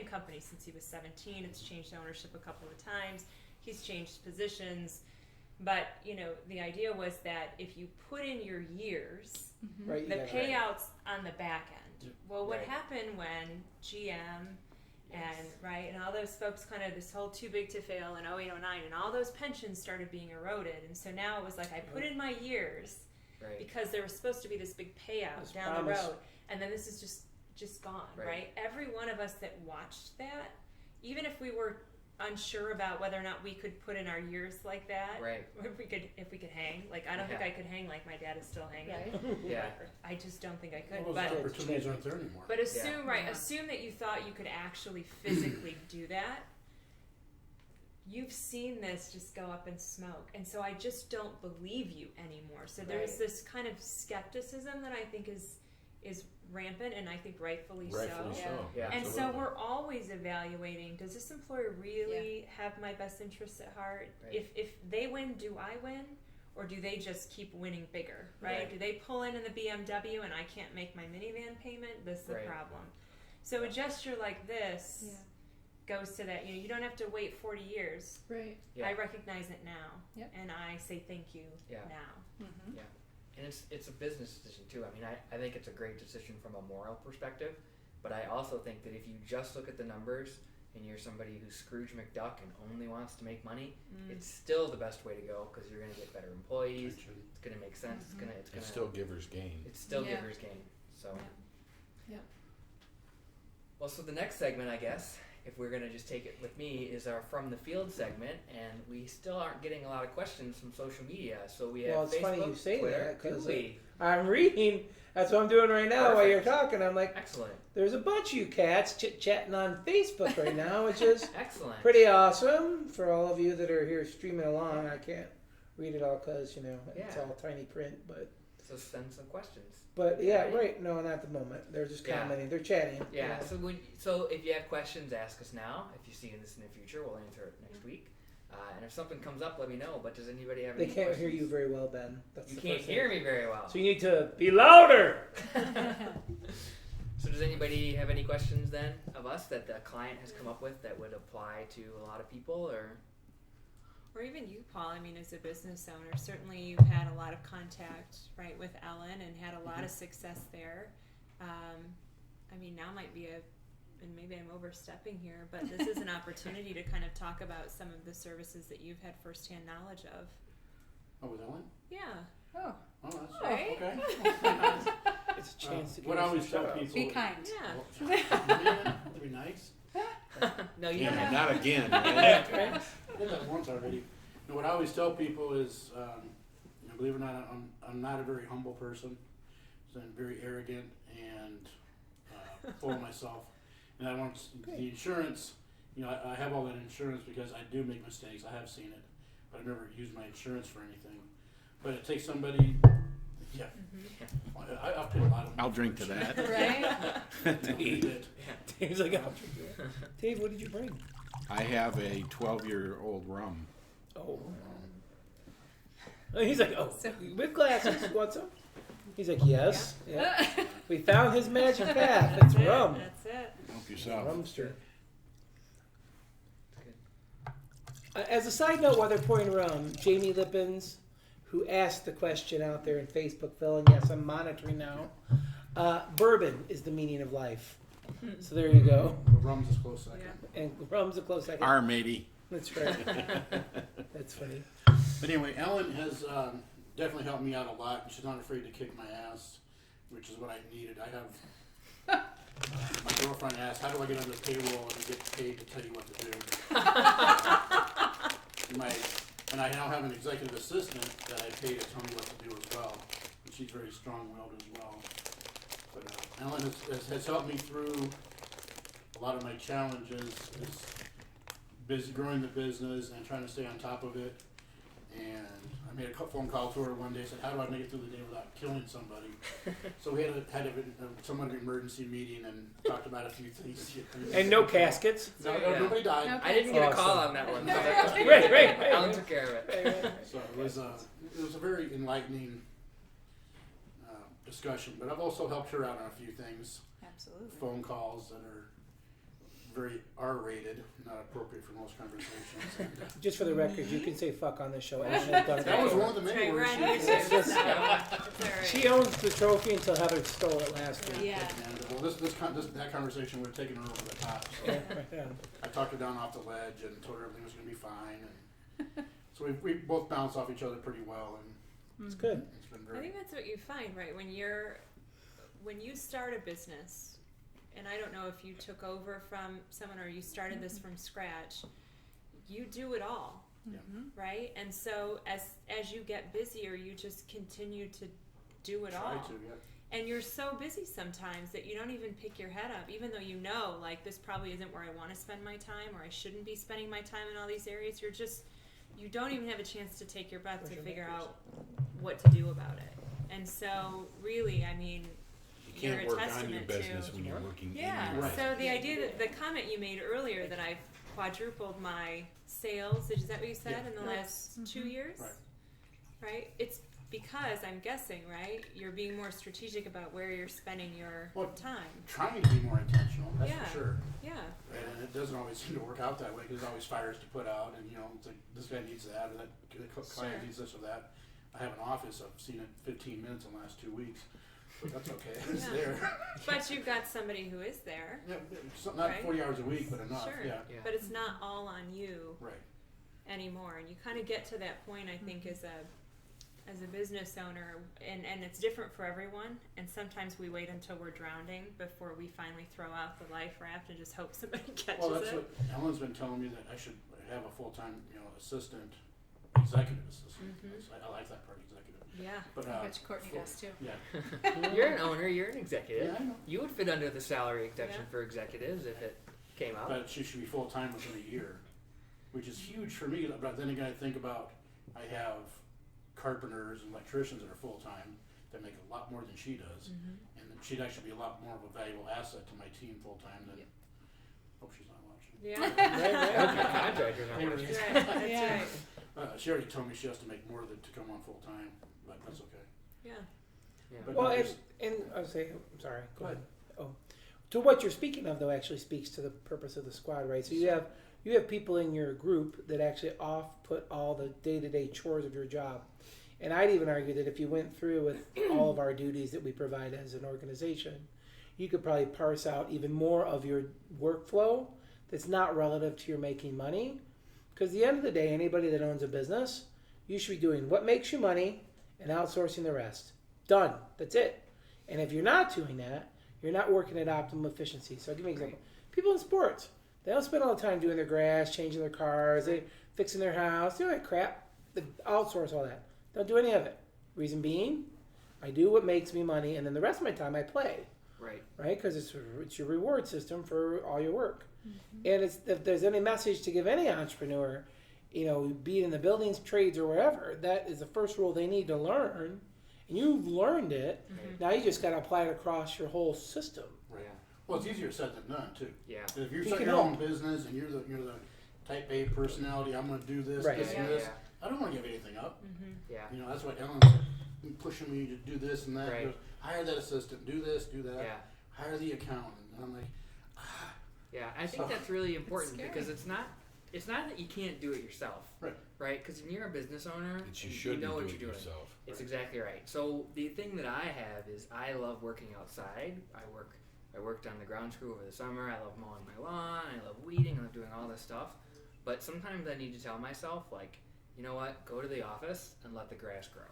company since he was 17. It's changed ownership a couple of times. He's changed positions. But, the idea was that if you put in your years, Right, you the got- payouts on the back end. Well, what Right. happened when GM and all those folks kind of this whole too big to fail in 08, 09, and all those pensions started being eroded. And so now it was like I put in my years Right. because there was supposed to be this big payout This down promise. the road. And then this is just gone, Right. right? Every one of us that watched that, even if we were unsure about whether or not we could put in our years like that, Right. if we could hang. Like I don't think Yeah. I could hang like my dad is still hanging. Right? Yeah. I just don't think I could. Well, But those opportunities aren't there anymore. but assume Yeah. assume that you thought you could actually physically do that. You've seen this just go up in smoke, and so I just don't believe you anymore. So there's Right. this kind of skepticism that I think is rampant, and I think rightfully Rightfully so. so. Yeah. And so absolutely. we're always evaluating, does this employer really have my best interests at heart? Right. If they win, do I win? Or do they just keep winning bigger, right? Right. Do they pull in the BMW and I can't make my minivan payment? This is the Right. problem. So a gesture like this goes to that, you don't have to wait 40 years. Right. Yeah. I recognize it now. Yep. And I say thank you Yeah. now. Mm-hmm. And it's a business decision too. I mean, I think it's a great decision from a moral perspective, but I also think that if you just look at the numbers and you're somebody who's Scrooge McDuck and only wants to make money, it's still the best way to go because you're going to get better employees. It's going to make sense. It's It's still giver's gain. it's still Yeah. giver's gain. So Yep. well, so the next segment, I guess, if we're gonna just take it with me, is our From the Field segment, and we still aren't getting a lot of questions from social media. So we have Well, it's Facebook, funny you say Twitter. that, 'cause Do we? I'm reading. That's what I'm doing right now while you're Perfect. talking. I'm like, Excellent, there's a bunch of you cats chit-chatting on Facebook right now, which is excellent. pretty awesome for all of you that are here streaming along. I can't read it all because, it's Yeah. all tiny print. So send some questions. But yeah, Right. right. No, not at the moment. They're just Yeah. commenting. They're chatting. Yeah. So if you have questions, ask us now. If you see this in the future, we'll answer it next week. And if something comes up, let me know. But does anybody have They any can't questions? hear you very well, Ben. That's You the can't first thing. hear me very well. So you need to be louder. So does anybody have any questions then of us that the client has come up with that would apply to a lot of people, Or even you, Paul. I mean, as a business owner, certainly you've had a lot of contact, right, with Ellen and had a lot of success there. I mean, now might be and maybe I'm overstepping here, but this is an opportunity to kind of talk about some of the services that you've had firsthand knowledge of. Oh, with Ellen? Yeah. Oh, Oh, that's Right. okay. It's a chance to give What I us always some tell shout-outs. people. be kind. Yeah. That'd be nice. no? You Yeah, don't have. not again, man. I did that once already. And what I always tell people is, believe it or not, I'm not a very humble person. So I'm very arrogant and full of myself. And I want the insurance. I have all that insurance because I do make mistakes. I have seen it, but I've never used my insurance for anything. But it takes somebody. Yeah, I've paid a lot of money. I'll drink for to insurance. that. Right? You did. Dave's like, "I'll drink it." Dave, what did you bring? I have a 12-year-old rum. Oh. He's like, oh, So- with glasses. Want some? He's like, yes. Yeah. We found his magic path. It's rum. That's it. Help yourself. Rumster. As a side note, while they're pouring rum, Jamie Lippens, who asked the question out there in Facebook, Phil, and yes, I'm monitoring now. Bourbon is the meaning of life. So there you go. The rum's a close second. Yeah. And rum's a close second. Our matey. That's right. That's funny. But anyway, Ellen has definitely helped me out a lot. She's not afraid to kick my ass, which is what I needed. I have my girlfriend asked, "How do I get on the payroll and get paid to tell you what to do?" And I now have an executive assistant that I pay to tell me what to do as well. And she's very strong-willed as well. But Ellen has helped me through a lot of my challenges. Is growing the business and trying to stay on top of it. And I made a phone call to her one day, said, "How do I make it through the day without killing somebody?" So we had somewhat of an emergency meeting and talked about a few things. And no caskets. No, Yeah. nobody died. No I didn't get a call Awesome. on that one. Right. Alan took care of it. So it was a very enlightening discussion. But I've also helped her out on a few things. Absolutely. Phone calls that are very R-rated, not appropriate for most conversations. Just for the record, you can say fuck on this show. Ellen has done it That was before. one of the That's many right, we're words on she YouTube, used. Just- so it's all right. She owns the trophy until Heather stole it last week. Yeah. And, well, that conversation would have taken her over the top. So Yeah. I talked her down off the ledge and told her everything was going to be fine. And so we both bounce off each other pretty well, and It's good. it's been I very. think that's what you find, right? When you start a business, and I don't know if you took over from someone or you started this from scratch, you do it all, right? And so as you get busier, you just continue to do it all. Try to, yeah. And you're so busy sometimes that you don't even pick your head up, even though you know, like, this probably isn't where I want to spend my time, or I shouldn't be spending my time in all these areas. You don't even have a chance to take your breath to figure out what to do about it. And so, really, I mean, You you're can't a work on your testament business to. when you're working Yeah. in your Right. So the idea that the comment you made earlier that I've quadrupled my sales, is that what you said, Yeah. in the last 2 years? Right? It's because I'm guessing, right? You're being more strategic about where you're spending your Well, time. Trying to be more intentional, that's Yeah. for sure. Yeah. And it doesn't always seem to work out that way because there's always fires to put out, and it's like this guy needs that, or that client Sure. needs this or that. I have an office. I've seen it 15 minutes in the last 2 weeks, but that's okay. It's Yeah. there. But you've got somebody who is there. Yeah, not Right. 40 hours a week, but enough. Sure. Yeah, But it's not all on you right. anymore. And you kind of get to that point, I think, as as a business owner, and it's different for everyone, and sometimes we wait until we're drowning before we finally throw out the life raft and just hope somebody catches Well, that's it. what Ellen's been telling me, that I should have a full-time, assistant, executive assistant. I like that part, executive. Yeah. But, I bet you Courtney does too. Yeah. You're an owner. You're an executive. Yeah, I know. You would fit under the salary exemption Yeah. for executives if it came out. But she should be full-time within a year, which is huge for me. But then again, I think about, I have carpenters and electricians that are full-time that make a lot more than she does. And she'd actually be a lot more of a valuable asset to my team full-time than, hope she's not watching. Yeah. Okay, contractors aren't working. That's right. She already told me she has to make more to come on full-time, but that's okay. Yeah. Yeah. But Well, no, and I was saying, I'm sorry, go ahead. Oh, to what you're speaking of though actually speaks to the purpose of the squad, right? So you have people in your group that actually put all the day-to-day chores of your job. And I'd even argue that if you went through with all of our duties that we provide as an organization, you could probably parse out even more of your workflow that's not relative to your making money. Because at the end of the day, anybody that owns a business, you should be doing what makes you money and outsourcing the rest. Done. That's it. And if you're not doing that, you're not working at optimum efficiency. So I'll give you an example. People in sports, they don't spend all the time doing their grass, changing their cars, they fixing their house, doing that crap. They outsource all that. Don't do any of it. Reason being, I do what makes me money, and then the rest of my time I play. Right? Because it's your reward system for all your work. And if there's any message to give any entrepreneur, be it in the buildings, trades, or wherever, that is the first rule they need to learn. And you've learned it. Now you just got to apply it across your whole system. Right. Well, it's easier said than done too. Yeah. If you're You starting can your help. own business and you're the type A personality, I'm going to do this, Right. this, and this. Yeah. I don't want to give anything up. Yeah. That's why Ellen's been pushing me to do this and that. Right. Goes, hire that assistant, do this, do that. Yeah. Hire the accountant. And I'm like, Yeah, I think that's really important scary. because it's not that you can't do it yourself. Right? Because when you're a business owner, But you you should know be what doing you're it doing. yourself. It's exactly right. So the thing that I have is I love working outside. I worked on the grounds crew over the summer. I love mowing my lawn. I love weeding. I love doing all this stuff. But sometimes I need to tell myself, like, you know what? Go to the office and let the grass grow,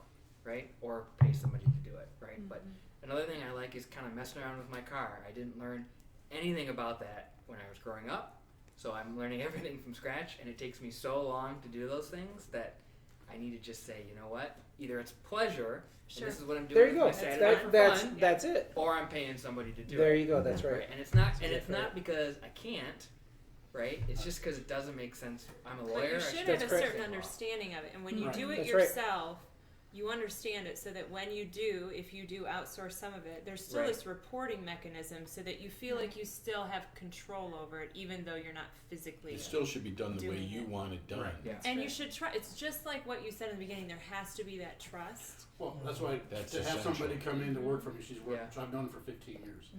right? Or pay somebody to do it, right? But another thing I like is kind of messing around with my car. I didn't learn anything about that when I was growing up. So I'm learning everything from scratch, and it takes me so long to do those things that I need to just say, you know what? Either it's pleasure, and this is what I'm doing There you with go. my Saturday for fun, That's it. or I'm paying somebody to do There it. you go. That's right. And it's not That's right. because I can't, right? It's just because it doesn't make sense. I'm a But lawyer. you I should should have a That's certain law. understanding of it, and when you Right. do it That's right. yourself, you understand it so that when you do, if you do outsource some of it, there's still Right. this reporting mechanism so that you feel like you still have control over it, even though you're not physically. It still should be done the way doing you it. want it done. Right. Yeah. And you should try. It's just like what you said in the beginning. There has to be that trust. well, that's why That's to have somebody essential. come in to work for me, she's worked, Yeah. so I've known her for 15 years.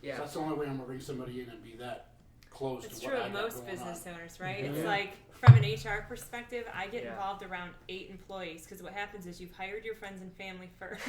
Yeah. So that's the only way I'm going to bring somebody in and be that close It's to true what I of got most going business on. owners, right? Mhm. It's Yeah. like from an HR perspective, I get Yeah. involved around 8 employees because what happens is you've hired your friends and family first,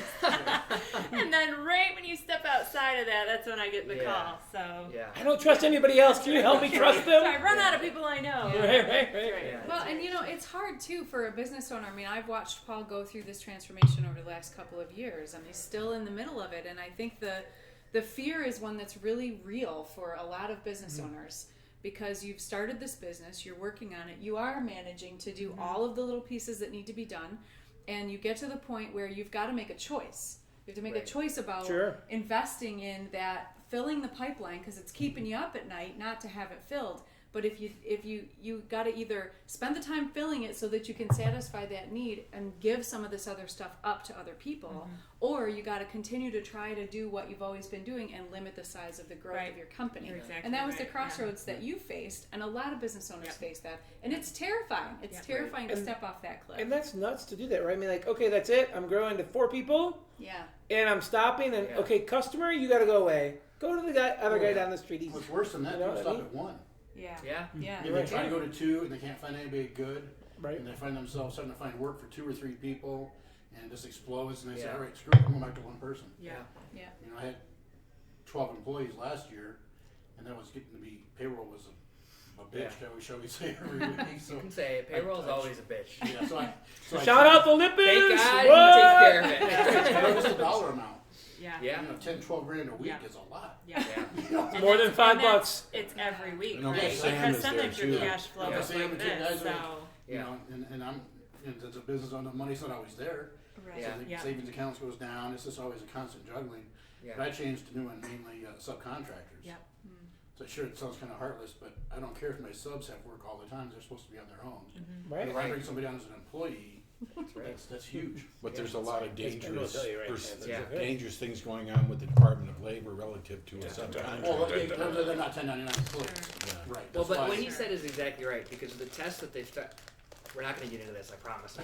and then right when you step outside of that, that's when I get the Yeah. call. So Yeah. I don't trust anybody else. Can you help me trust so them? I run out of people I know. Right, right. Yeah. Well, and it's hard too for a business owner. I mean, I've watched Paul go through this transformation over the last couple of years, and he's still in the middle of it. And I think the fear is one that's really real for a lot of business owners because you've started this business, you're working on it, you are managing to do all of the little pieces that need to be done, and you get to the point where you've got to make a choice. You have to make Right. a choice about Sure. investing in that, filling the pipeline because it's keeping you up at night, not to have it filled. But if you got to either spend the time filling it so that you can satisfy that need and give some of this other stuff up to other people, or you got to continue to try to do what you've always been doing and limit the size of the growth Right. of your company. You're exactly And that was the right, crossroads that you faced, and a lot of business owners Yep. face that, and it's terrifying. It's Yep. terrifying to And- step off that cliff. And that's nuts to do that, right? I mean, like, okay, that's it. I'm growing to 4 people, Yeah. and I'm stopping. And Yeah. okay, customer, you got to go away. Go to the other guy Yeah. down the street. He's What's worse than that, You know people what I stop mean? at 1. Yeah. Yeah. Yeah. And they try to go to 2 and they can't find anybody good. right. And they find themselves starting to find work for 2 or 3 people and it just explodes and they say, Yeah. all right, screw it, I'm going back to 1 person. Yeah. I had 12 employees last year and that was getting to be, payroll was a bitch, shall we say, every week. So You can say payroll's always a bitch. yeah, so I Shout out to Lippens! Thank God What? he takes care of it. It's just a dollar amount. Yeah. Yeah. 10, 12 grand a week Yeah. is a lot. Yeah. Yeah. And More than that's- $5. It's every week, And right? Uncle Sam Because is there sometimes your too. cash flow Yeah. is Sam like and two guys this, are- so. You know, and I'm, it's a business on the money's not always there. Right. Yeah. So the Yeah. savings accounts goes down. It's just always a constant juggling. Yeah. But I changed to doing mainly subcontractors. Yeah. So sure, it sounds kind of heartless, but I don't care if my subs have work all the time. They're supposed to be on their own. Right. If I bring somebody on as an employee, That's right. that's huge. But there's a lot of That's what I'll dangerous, tell you right now. Yeah. dangerous things going on with the Department of Labor relative to a Well, subcontractor. they're not 1099 employees. Yeah. Right. Well, That's but why- what he said is exactly right because the test that they've we're not going to get into this, I promise.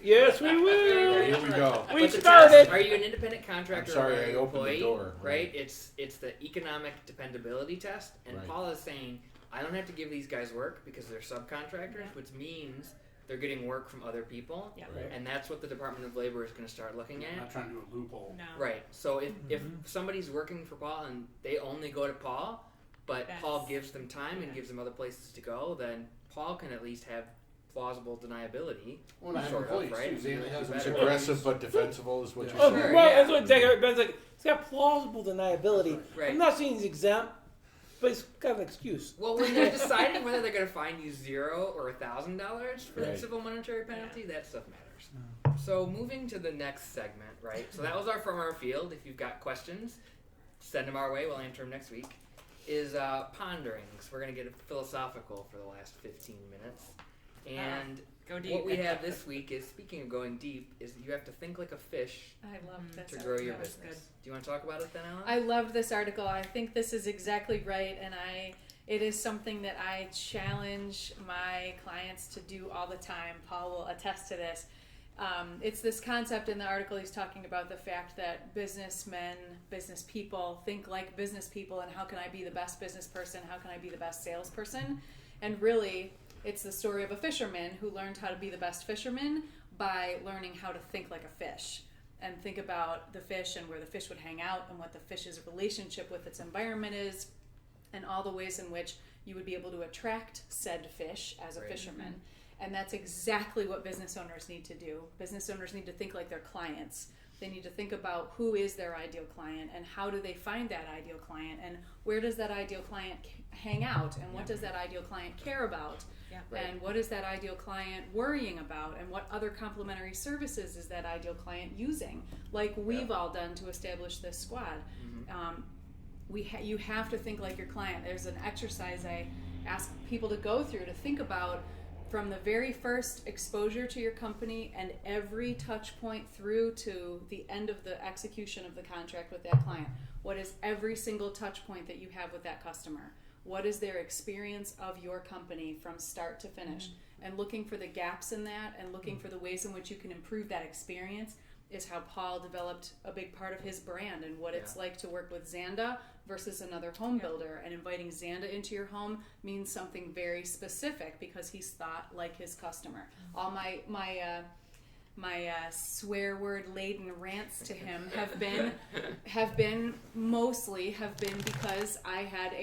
Yes, we will. Here we go. We But the started. test, are you an independent contractor I'm sorry, or I an opened the employee? door. Right? It's the economic dependability test, and Right. Paul is saying I don't have to give these guys work because they're subcontractors, Yeah. which means they're getting work from other people, Yeah. Right. and that's what the Department of Labor is going to start looking I'm at. not trying to do a loophole. No. Right. So if Mhm. somebody's working for Paul and they only go to Paul, but That's- Paul gives them time and yeah. gives them other places to go, then Paul can at least have plausible deniability. Well, I have Sort of, employees right? too. Zane has It's It's employees. aggressive but defensible is what Yeah. you're Oh, saying. Sure, well, yeah. that's what Ben's like. He's got plausible deniability. Right. I'm not saying he's exempt, but he's got an excuse. Well, when they're deciding whether they're going to fine you $0 or $1,000 for the Right. civil monetary penalty, that stuff matters. So moving to the next segment, right? So that was our from our field. If you've got questions, send them our way. We'll answer them next week. Is ponderings. We're going to get philosophical for the last 15 minutes. And Go deep. what we have this week is, speaking of going deep, is you have to think like a fish I love this. to grow your That was business. good. Do you want to talk about it then, Alan? I love this article. I think this is exactly right, and it is something that I challenge my clients to do all the time. Paul will attest to this. It's this concept in the article. He's talking about the fact that businessmen, business people think like business people, and how can I be the best business person? How can I be the best salesperson? And really, it's the story of a fisherman who learned how to be the best fisherman by learning how to think like a fish and think about the fish and where the fish would hang out and what the fish's relationship with its environment is and all the ways in which you would be able to attract said fish as a Right. fisherman. And that's exactly what business owners need to do. Business owners need to think like their clients. They need to think about who is their ideal client and how do they find that ideal client and where does that ideal client hang out and what does that ideal client care about Yeah. Right. and what is that ideal client worrying about and what other complementary services is that ideal client using, like we've all done to establish this squad. You have to think like your client. There's an exercise I ask people to go through to think about from the very first exposure to your company and every touch point through to the end of the execution of the contract with that client. What is every single touch point that you have with that customer? What is their experience of your company from start to finish? And looking for the gaps in that and looking for the ways in which you can improve that experience is how Paul developed a big part of his brand and what it's like to work with Zanda versus another home builder. And inviting Zanda into your home means something very specific because he's thought like his customer. All my swear word laden rants to him have been because I had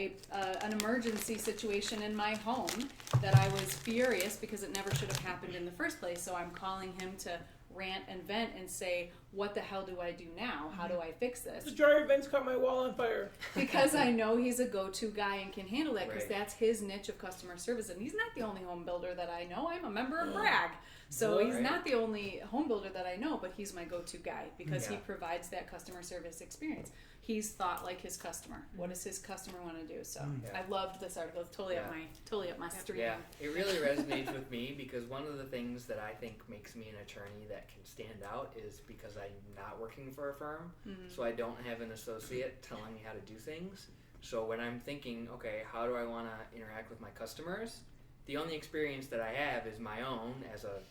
an emergency situation in my home that I was furious because it never should have happened in the first place. So I'm calling him to rant and vent and say, what the hell do I do now? How do I fix this? The dryer vents caught my wall on fire. Because I know he's a go-to guy and can handle that because Right. that's his niche of customer service. And he's not the only home builder that I know. I'm a member of Bragg. So he's Right. not the only home builder that I know, but he's my go-to guy because he Yeah. provides that customer service experience. He's thought like his customer. What does his customer want to do? So Yeah. I loved this article. It's totally up my street. Yeah, it really resonates with me because one of the things that I think makes me an attorney that can stand out is because I'm not working for a firm, so I don't have an associate telling me how to do things. So when I'm thinking, okay, how do I want to interact with my customers? The only experience that I have is my own as a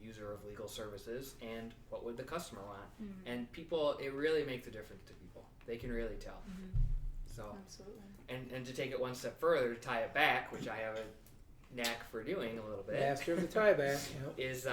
user of legal services, and what would the customer want? And people, it really makes a difference to people. They can really tell. So, Absolutely. and to take it one step further, to tie it back, which I have a knack for doing a little bit, Master of the tie back. Yep. is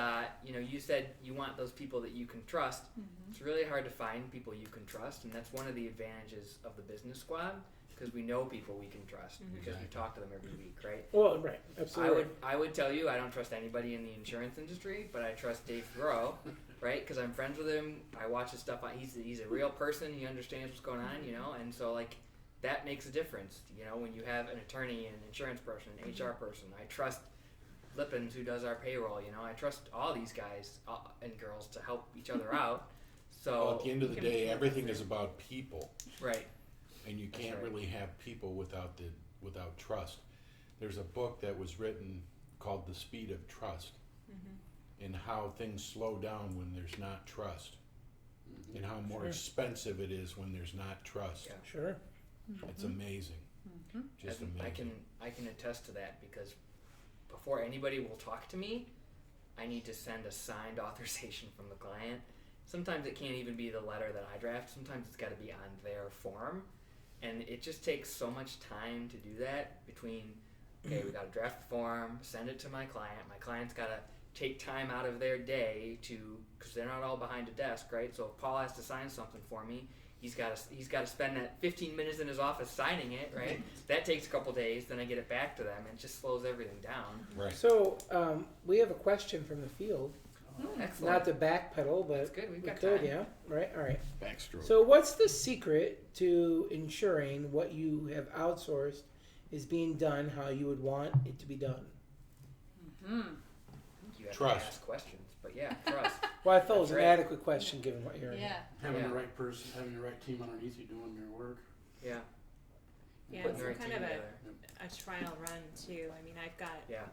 you said you want those people that you can trust. It's really hard to find people you can trust, and that's one of the advantages of the business squad because we know people we can trust because we Exactly. talk to them every week, right? Well, right, absolutely. I would tell you I don't trust anybody in the insurance industry, but I trust Dave Thurau, right? Because I'm friends with him. I watch his stuff. He's a real person. He understands what's going on, and so like that makes a difference, when you have an attorney, an insurance person, an HR person. I trust Lippens, who does our payroll. I trust all these guys and girls to help each other out. So Well, at the end of the we can- day, everything is about people, right. and you That's can't right. really have people without trust. There's a book that was written called The Speed of Trust, and how things slow down when there's not trust, and how more Sure. expensive it is when there's not trust. Yeah. Sure. It's amazing, just And amazing. I can attest to that because before anybody will talk to me, I need to send a signed authorization from the client. Sometimes it can't even be the letter that I draft. Sometimes it's got to be on their form, and it just takes so much time to do that. Between we got to draft the form, send it to my client. My client's got to take time out of their day because they're not all behind a desk, right? So if Paul has to sign something for me, he's got to spend that 15 minutes in his office signing it, right? That takes a couple days. Then I get it back to them, and it just slows everything down. Right. So we have a question from the field. Excellent. Not to backpedal, but That's good. We've we got could, time. yeah. Right. All right. Backstroke. So, what's the secret to ensuring what you have outsourced is being done how you would want it to be done? You have Trust. to ask questions, but yeah, trust. Well, I thought it was That's an right. adequate question given what you're. Yeah. Having Yeah. the right person, having the right team underneath you doing your work. Yeah. Yeah, Putting it's the right kind team of together. a trial run too. I mean, I've got Yeah.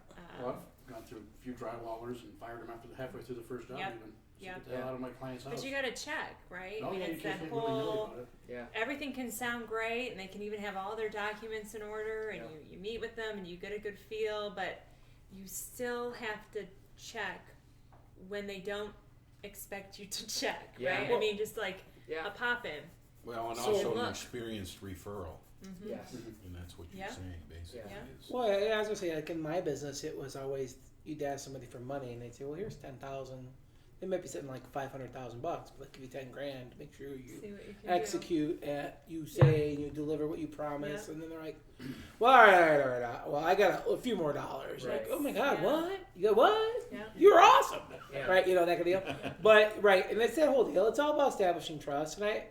Well, I've gone through a few drywallers and fired them after halfway through the first job Yep. even. So Yep. get the hell out of my client's house. but you got to check, right? Oh, I mean, yeah, you it's that can't be willy-nilly whole. about it. Yeah. Everything can sound great, and they can even have all their documents in order, and Yeah. you meet with them, and you get a good feel, but you still have to check when they don't expect you to check, Yeah. right? Well- I mean, just like Yeah. a pop-in. Well, and So- also an Look. experienced referral, Yes. and that's what you're Yeah. saying, basically. Yeah. is- Well, I was gonna say, like in my business, it was always you'd ask somebody for money, and they'd say, "Well, here's 10,000." They might be sitting like $500,000, but they'll give you 10 grand to make sure you See what you can execute at you say and you deliver what you promise, and then they're like, "Well, all right. Well, I got a few more dollars." You're like, Right. "Oh my God, Yeah. what? You got what? do. Yeah. You're awesome." Yeah. Right, that kind of deal. But right, and it's that whole deal. It's all about establishing trust, and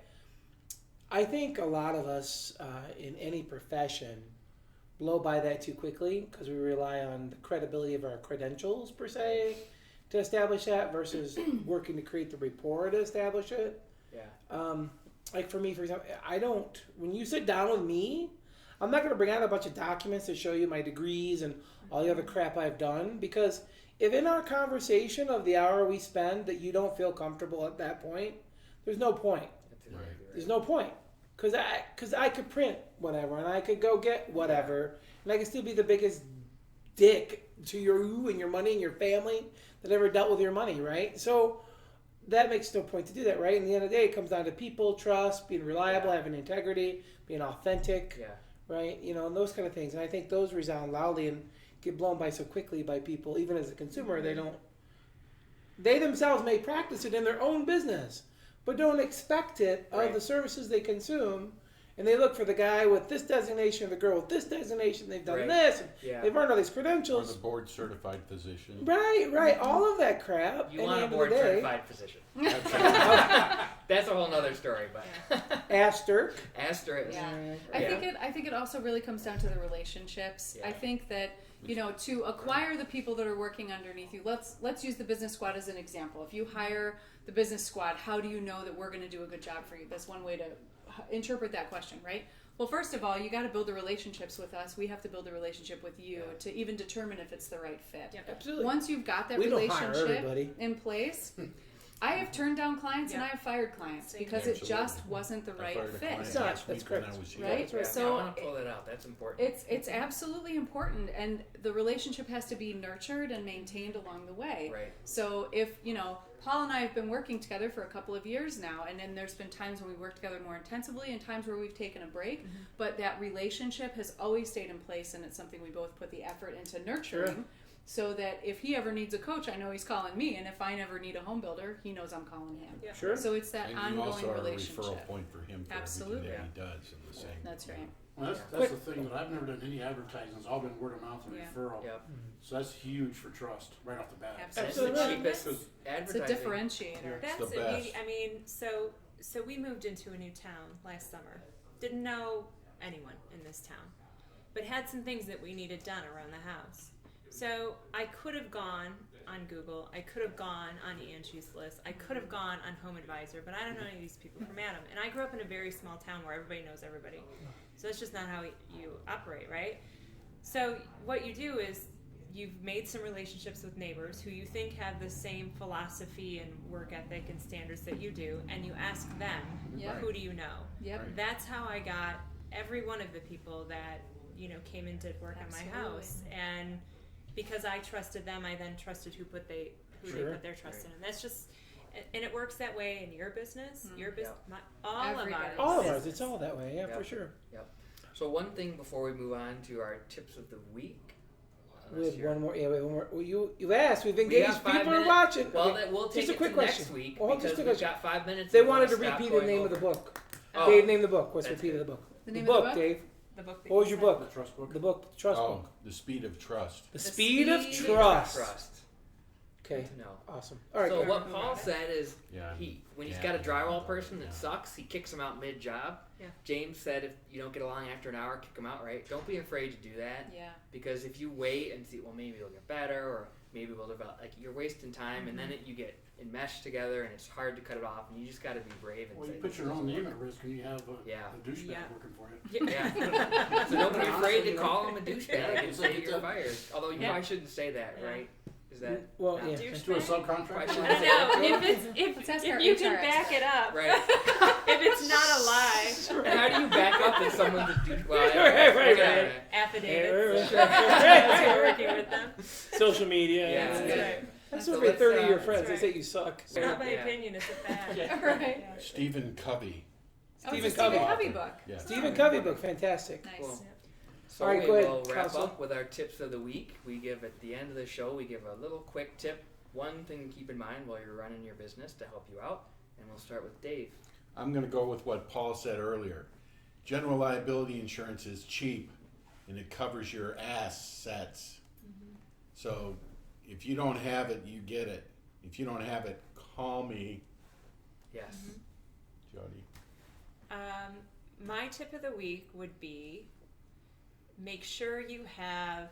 I think a lot of us in any profession blow by that too quickly because we rely on the credibility of our credentials per se to establish that versus working to create the rapport to establish it. Yeah. Like for me, for example, I don't. When you sit down with me, I'm not going to bring out a bunch of documents to show you my degrees and all the other crap I've done because if in our conversation of the hour we spend that you don't feel comfortable at that point, there's no point. That's exactly right. There's no point because I could print whatever and I could go get whatever and I could still be the biggest dick to you and your money and your family that ever dealt with your money, right? So that makes no point to do that, right? And at the end of the day, it comes down to people, trust, being reliable, Yeah. having integrity, being authentic, Yeah. right? And those kind of things. And I think those resound loudly and get blown by so quickly by people, even as a consumer, they themselves may practice it in their own business, but don't expect it Right. of the services they consume. And they look for the guy with this designation or the girl with this designation. They've done Right. this. And Yeah. they've earned all these Or credentials. the board certified physician. Right. All of that crap. You And want a at the end board of the day, certified physician. Absolutely. That's a whole nother story, but asterisk. asterisk. Yeah. Yeah. I think it also really comes down to the relationships. Yeah. I think that to acquire the people that are working underneath you. Let's use the business squad as an example. If you hire the business squad, how do you know that we're going to do a good job for you? That's one way to interpret that question, right? Well, first of all, you got to build the relationships with us. We have to build a relationship with you to even determine if it's the right fit. Yep. Absolutely. Once you've got that We don't hire relationship everybody. in place, I have turned down clients and Yeah. I have fired clients Same because here. it just wasn't the I right fired a fit. client It's not. last That's week when I correct. was here. Right? Yeah. So I want to pull that out. That's important. It's absolutely important, and the relationship has to be nurtured and maintained along the way. Right. So if Paul and I have been working together for a couple of years now, and then there's been times when we work together more intensively and times where we've taken a break, but that relationship has always stayed in place, and it's something we both put the effort into nurturing. Sure. so that if he ever needs a coach, I know he's calling me, and if I never need a home builder, he knows I'm calling him. Yeah. Sure. So it's that And you ongoing also are a relationship. referral point for him for Absolutely. everything that he does in the same. That's right. Well, that's the thing, that I've never done any advertising, it's all been word of mouth and Yeah. referral. Yep. So that's huge for trust, right off the bat. And it's the Absolutely. cheapest Because- It's a advertising. differentiator. Yeah. That's the it. best. I mean, so we moved into a new town last summer. Didn't know anyone in this town, but had some things that we needed done around the house. So I could have gone on Google. I could have gone on Angie's List. I could have gone on Home Advisor, but I don't know any of these people from Adam. And I grew up in a very small town where everybody knows everybody. So that's just not how you operate, right? So what you do is you've made some relationships with neighbors who you think have the same philosophy and work ethic and standards that you do, and you ask them, Yep. who do you know? Yep. Right. That's how I got every one of the people that, came and did work on my house. And because I trusted them, I then trusted who they Sure. put their trust in. And that's just, and it works that way in your business, your business, Yep. all of Every ours. day. All of ours, it's all that way. Yeah, Yep. for sure. So one thing before we move on to our tips of the week. We unless have you're- one more. Yeah, we have one more. Well, you asked. We've We engaged. got 5 People are minutes. watching. Well, Okay. we'll take Just a it quick to next question. week Well, just because a we've question. got 5 minutes. They and we wanted to wanna stop repeat the going name of the over. book. Oh. Dave named the book. What's That's repeated good. the book? The The name book, of the book? Dave. The book that What was your book? The trust book. The book, the trust Oh, book. the speed of trust. The The Speed of Speed of Trust. Trust. Okay, No. awesome. All right. So go what ahead. Paul said is Yeah. when he's Yeah, got a yeah, drywall yeah, person that yeah. sucks, he kicks them out mid job. Yeah. James said if you don't get along after an hour, kick them out. Right? Don't be afraid to do that Yeah. because if you wait and see, well, maybe it'll get better or maybe we'll develop. Like you're wasting time, and then you get enmeshed together, and it's hard to cut it off. And you just got to be brave and Well, say, you put "This your own doesn't name work." at risk when you have Yeah. a douchebag Yeah. working for you. Yeah. So don't be afraid to Honestly, call him a douchebag and say you're Yeah. fired. Although you Yeah. probably shouldn't say that, Yeah. right? Is that Well, not- yeah. Douchebag? To a subcontractor. Why I shouldn't don't say know that to him? Let's ask if our you HR can back expert. it up. Right. If it's not a lie, And how do you back up if someone's a douche? Well, Right. affidavits. Sure. That's you're working with them. Social media. Yeah. That's yeah. right. That's So what my let's, 30-year that's friends. They right. say you suck. It's not my Yeah. opinion, it's a fact. Yeah. Right. Yeah. Stephen Covey. Oh, Stephen it's a Stephen Covey. Covey book. Yeah. Stephen Covey book, fantastic. Nice. Cool. So All right, we go ahead, will wrap Counsel. up with our tips of the week. We give at the end of the show, we give a little quick tip, one thing to keep in mind while you're running your business to help you out. And we'll start with Dave. I'm going to go with what Paul said earlier. General liability insurance is cheap and it covers your assets. So if you don't have it, you get it. If you don't have it, call me, Yes. Jodi. My tip of the week would be make sure you have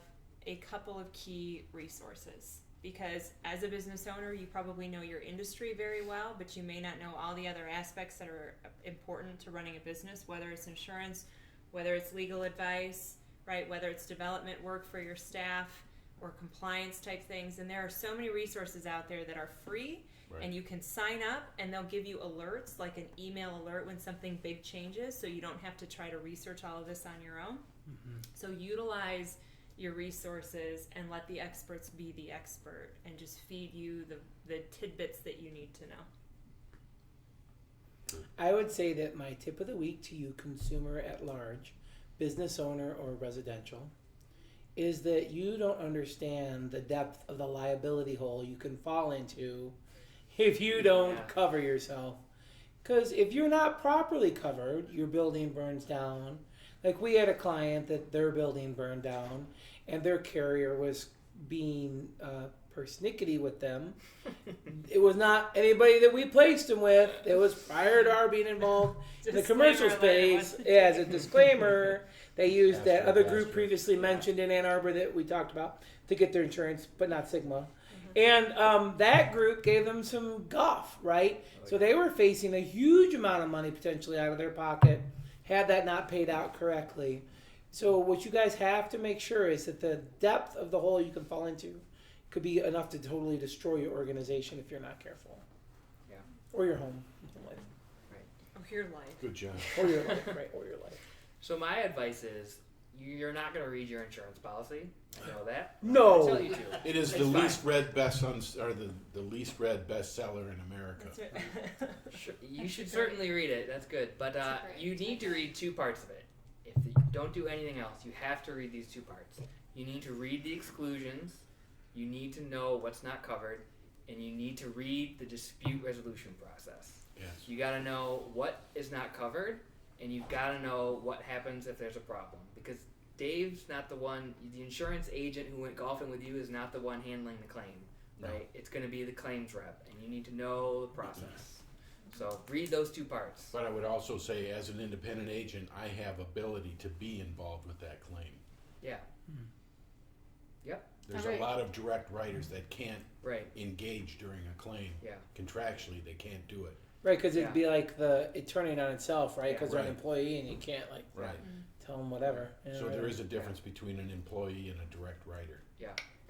a couple of key resources. Because as a business owner, you probably know your industry very well, but you may not know all the other aspects that are important to running a business, whether it's insurance, whether it's legal advice, right? Whether it's development work for your staff or compliance type things. And there are so many resources out there that are free. Right. And you can sign up and they'll give you alerts, like an email alert when something big changes, so you don't have to try to research all of this on your own. So utilize your resources and let the experts be the expert and just feed you the tidbits that you need to know. I would say that my tip of the week to you, consumer at large, business owner or residential, is that you don't understand the depth of the liability hole you can fall into if you don't Yeah. cover yourself. Because if you're not properly covered, your building burns down. Like we had a client that their building burned down and their carrier was being persnickety with them. It was not anybody that we placed them with. It was prior to our being involved in the commercial Disclaimer, space. Yeah, as a disclaimer, they used that Astro, other group Astro. previously mentioned in Ann Arbor that we talked about to get their insurance, but not Sigma. And that group gave them some guff, right? So they were facing a huge amount of money potentially out of their pocket had that not paid out correctly. So what you guys have to make sure is that the depth of the hole you can fall into could be enough to totally destroy your organization if you're not careful. Yeah. Or your home. Life. Oh, your life. Good job. Or your life, right? Or your life. So my advice is you're not going to read your insurance policy. I know that. No. I tell you to. It is It's the fine. least read the least read bestseller in America. That's right. Sure, you should certainly read it. That's good. But That's a great you need to read two parts of it. If you don't do anything else, you have to read these two parts. You need to read the exclusions you need to know what's not covered, and you need to read the dispute resolution process. Yes. You got to know what is not covered, and you've got to know what happens if there's a problem. Because Dave's not the one, the insurance agent who went golfing with you is not the one handling the claim, No. right? It's going to be the claims rep, and you need to know the process. So read those two parts. But I would also say, as an independent agent, I have ability to be involved with that claim. Yeah. Yep. There's Alright. a lot of direct writers that can't Right. engage during a claim. Yeah. Contractually, they can't do it. Right, because it'd Yeah. be like it turning on itself, right? Yeah. Because they're an Right. employee and you can't like Right. tell them whatever. So there is a difference between an employee and a direct writer.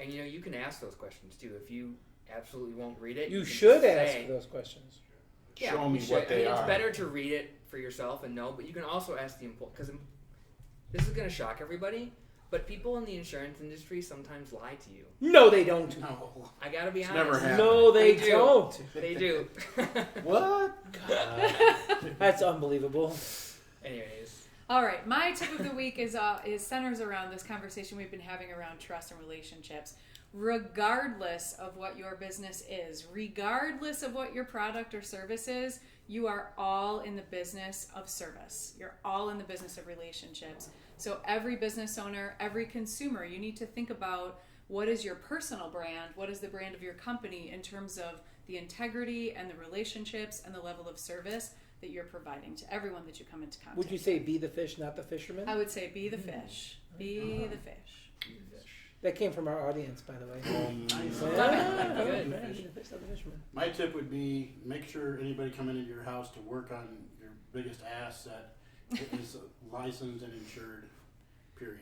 And you can ask those questions too. If you absolutely won't read it, You can should just ask say- those questions. Yeah, Show you me should. what they It's are. better to read it for yourself and know, but you can also ask the employee, because this is going to shock everybody, but people in the insurance industry sometimes lie to you. No, they don't. No. I got to be It's honest. never happened. No, they They do. don't. They do. What? That's unbelievable. Anyways, All right, my tip of the week is centers around this conversation we've been having around trust and relationships. Regardless of what your business is, regardless of what your product or service is, you are all in the business of service. You're all in the business of relationships. So every business owner, every consumer, you need to think about what is your personal brand, what is the brand of your company in terms of the integrity and the relationships and the level of service that you're providing to everyone that you come into contact Would you say be the fish, not the fisherman? I would say be the fish. Be the fish. That came from our audience, by the way. Nice. Yeah, Good. yeah, be the fish, not the fisherman. My tip would be make sure anybody coming into your house to work on your biggest asset is licensed and insured, period.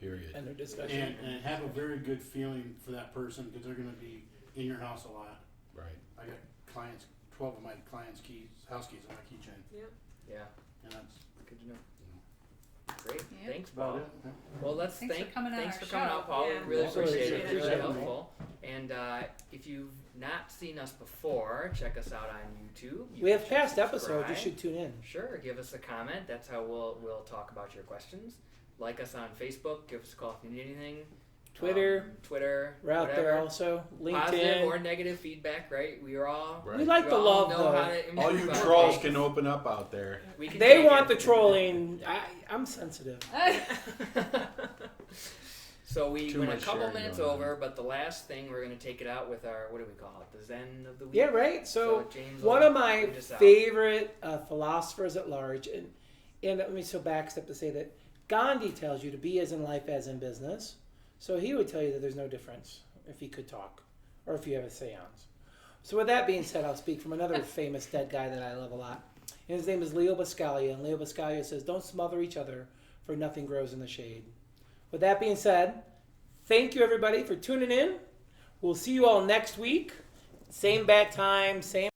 Period. End of discussion. And have a very good feeling for that person because they're going to be in your house a lot. Right. I got 12 of my clients' house keys on my keychain, yeah, and that's good to know. Great. Yeah. Thanks, about Paul. it. Yeah. Well, let's Thanks for coming on thanks our for coming show. out, Paul. Yeah. We really Absolutely. appreciate it. It's really Appreciate it. helpful. And if you've not seen us before, check us out on YouTube. You We can have past subscribe. episodes. You should tune in. Sure, give us a comment. That's how we'll talk about your questions. Like us on Facebook. Give us a call if you need anything. Twitter. Twitter. We're out there whatever. also. Positive LinkedIn. or negative feedback, right? We are all. Right. We like we the all love, know though. how to improve All you on trolls things. can open up out there. We can They take want the it. trolling. I'm sensitive. So we Too went a much couple sharing minutes going on. over, but the last thing we're going to take it out with our, what do we call it? The Zen of the week. Yeah, right. So James one will of my lead us out. favorite philosophers at large, and let me so backstep to say that Gandhi tells you to be as in life as in business. So he would tell you that there's no difference if he could talk or if you have a seance. So with that being said, I'll speak from another famous dead guy that I love a lot. And his name is Leo Buscaglia. And Leo Buscaglia says, don't smother each other, for nothing grows in the shade. With that being said, thank you everybody for tuning in. We'll see you all next week. Same bat time, same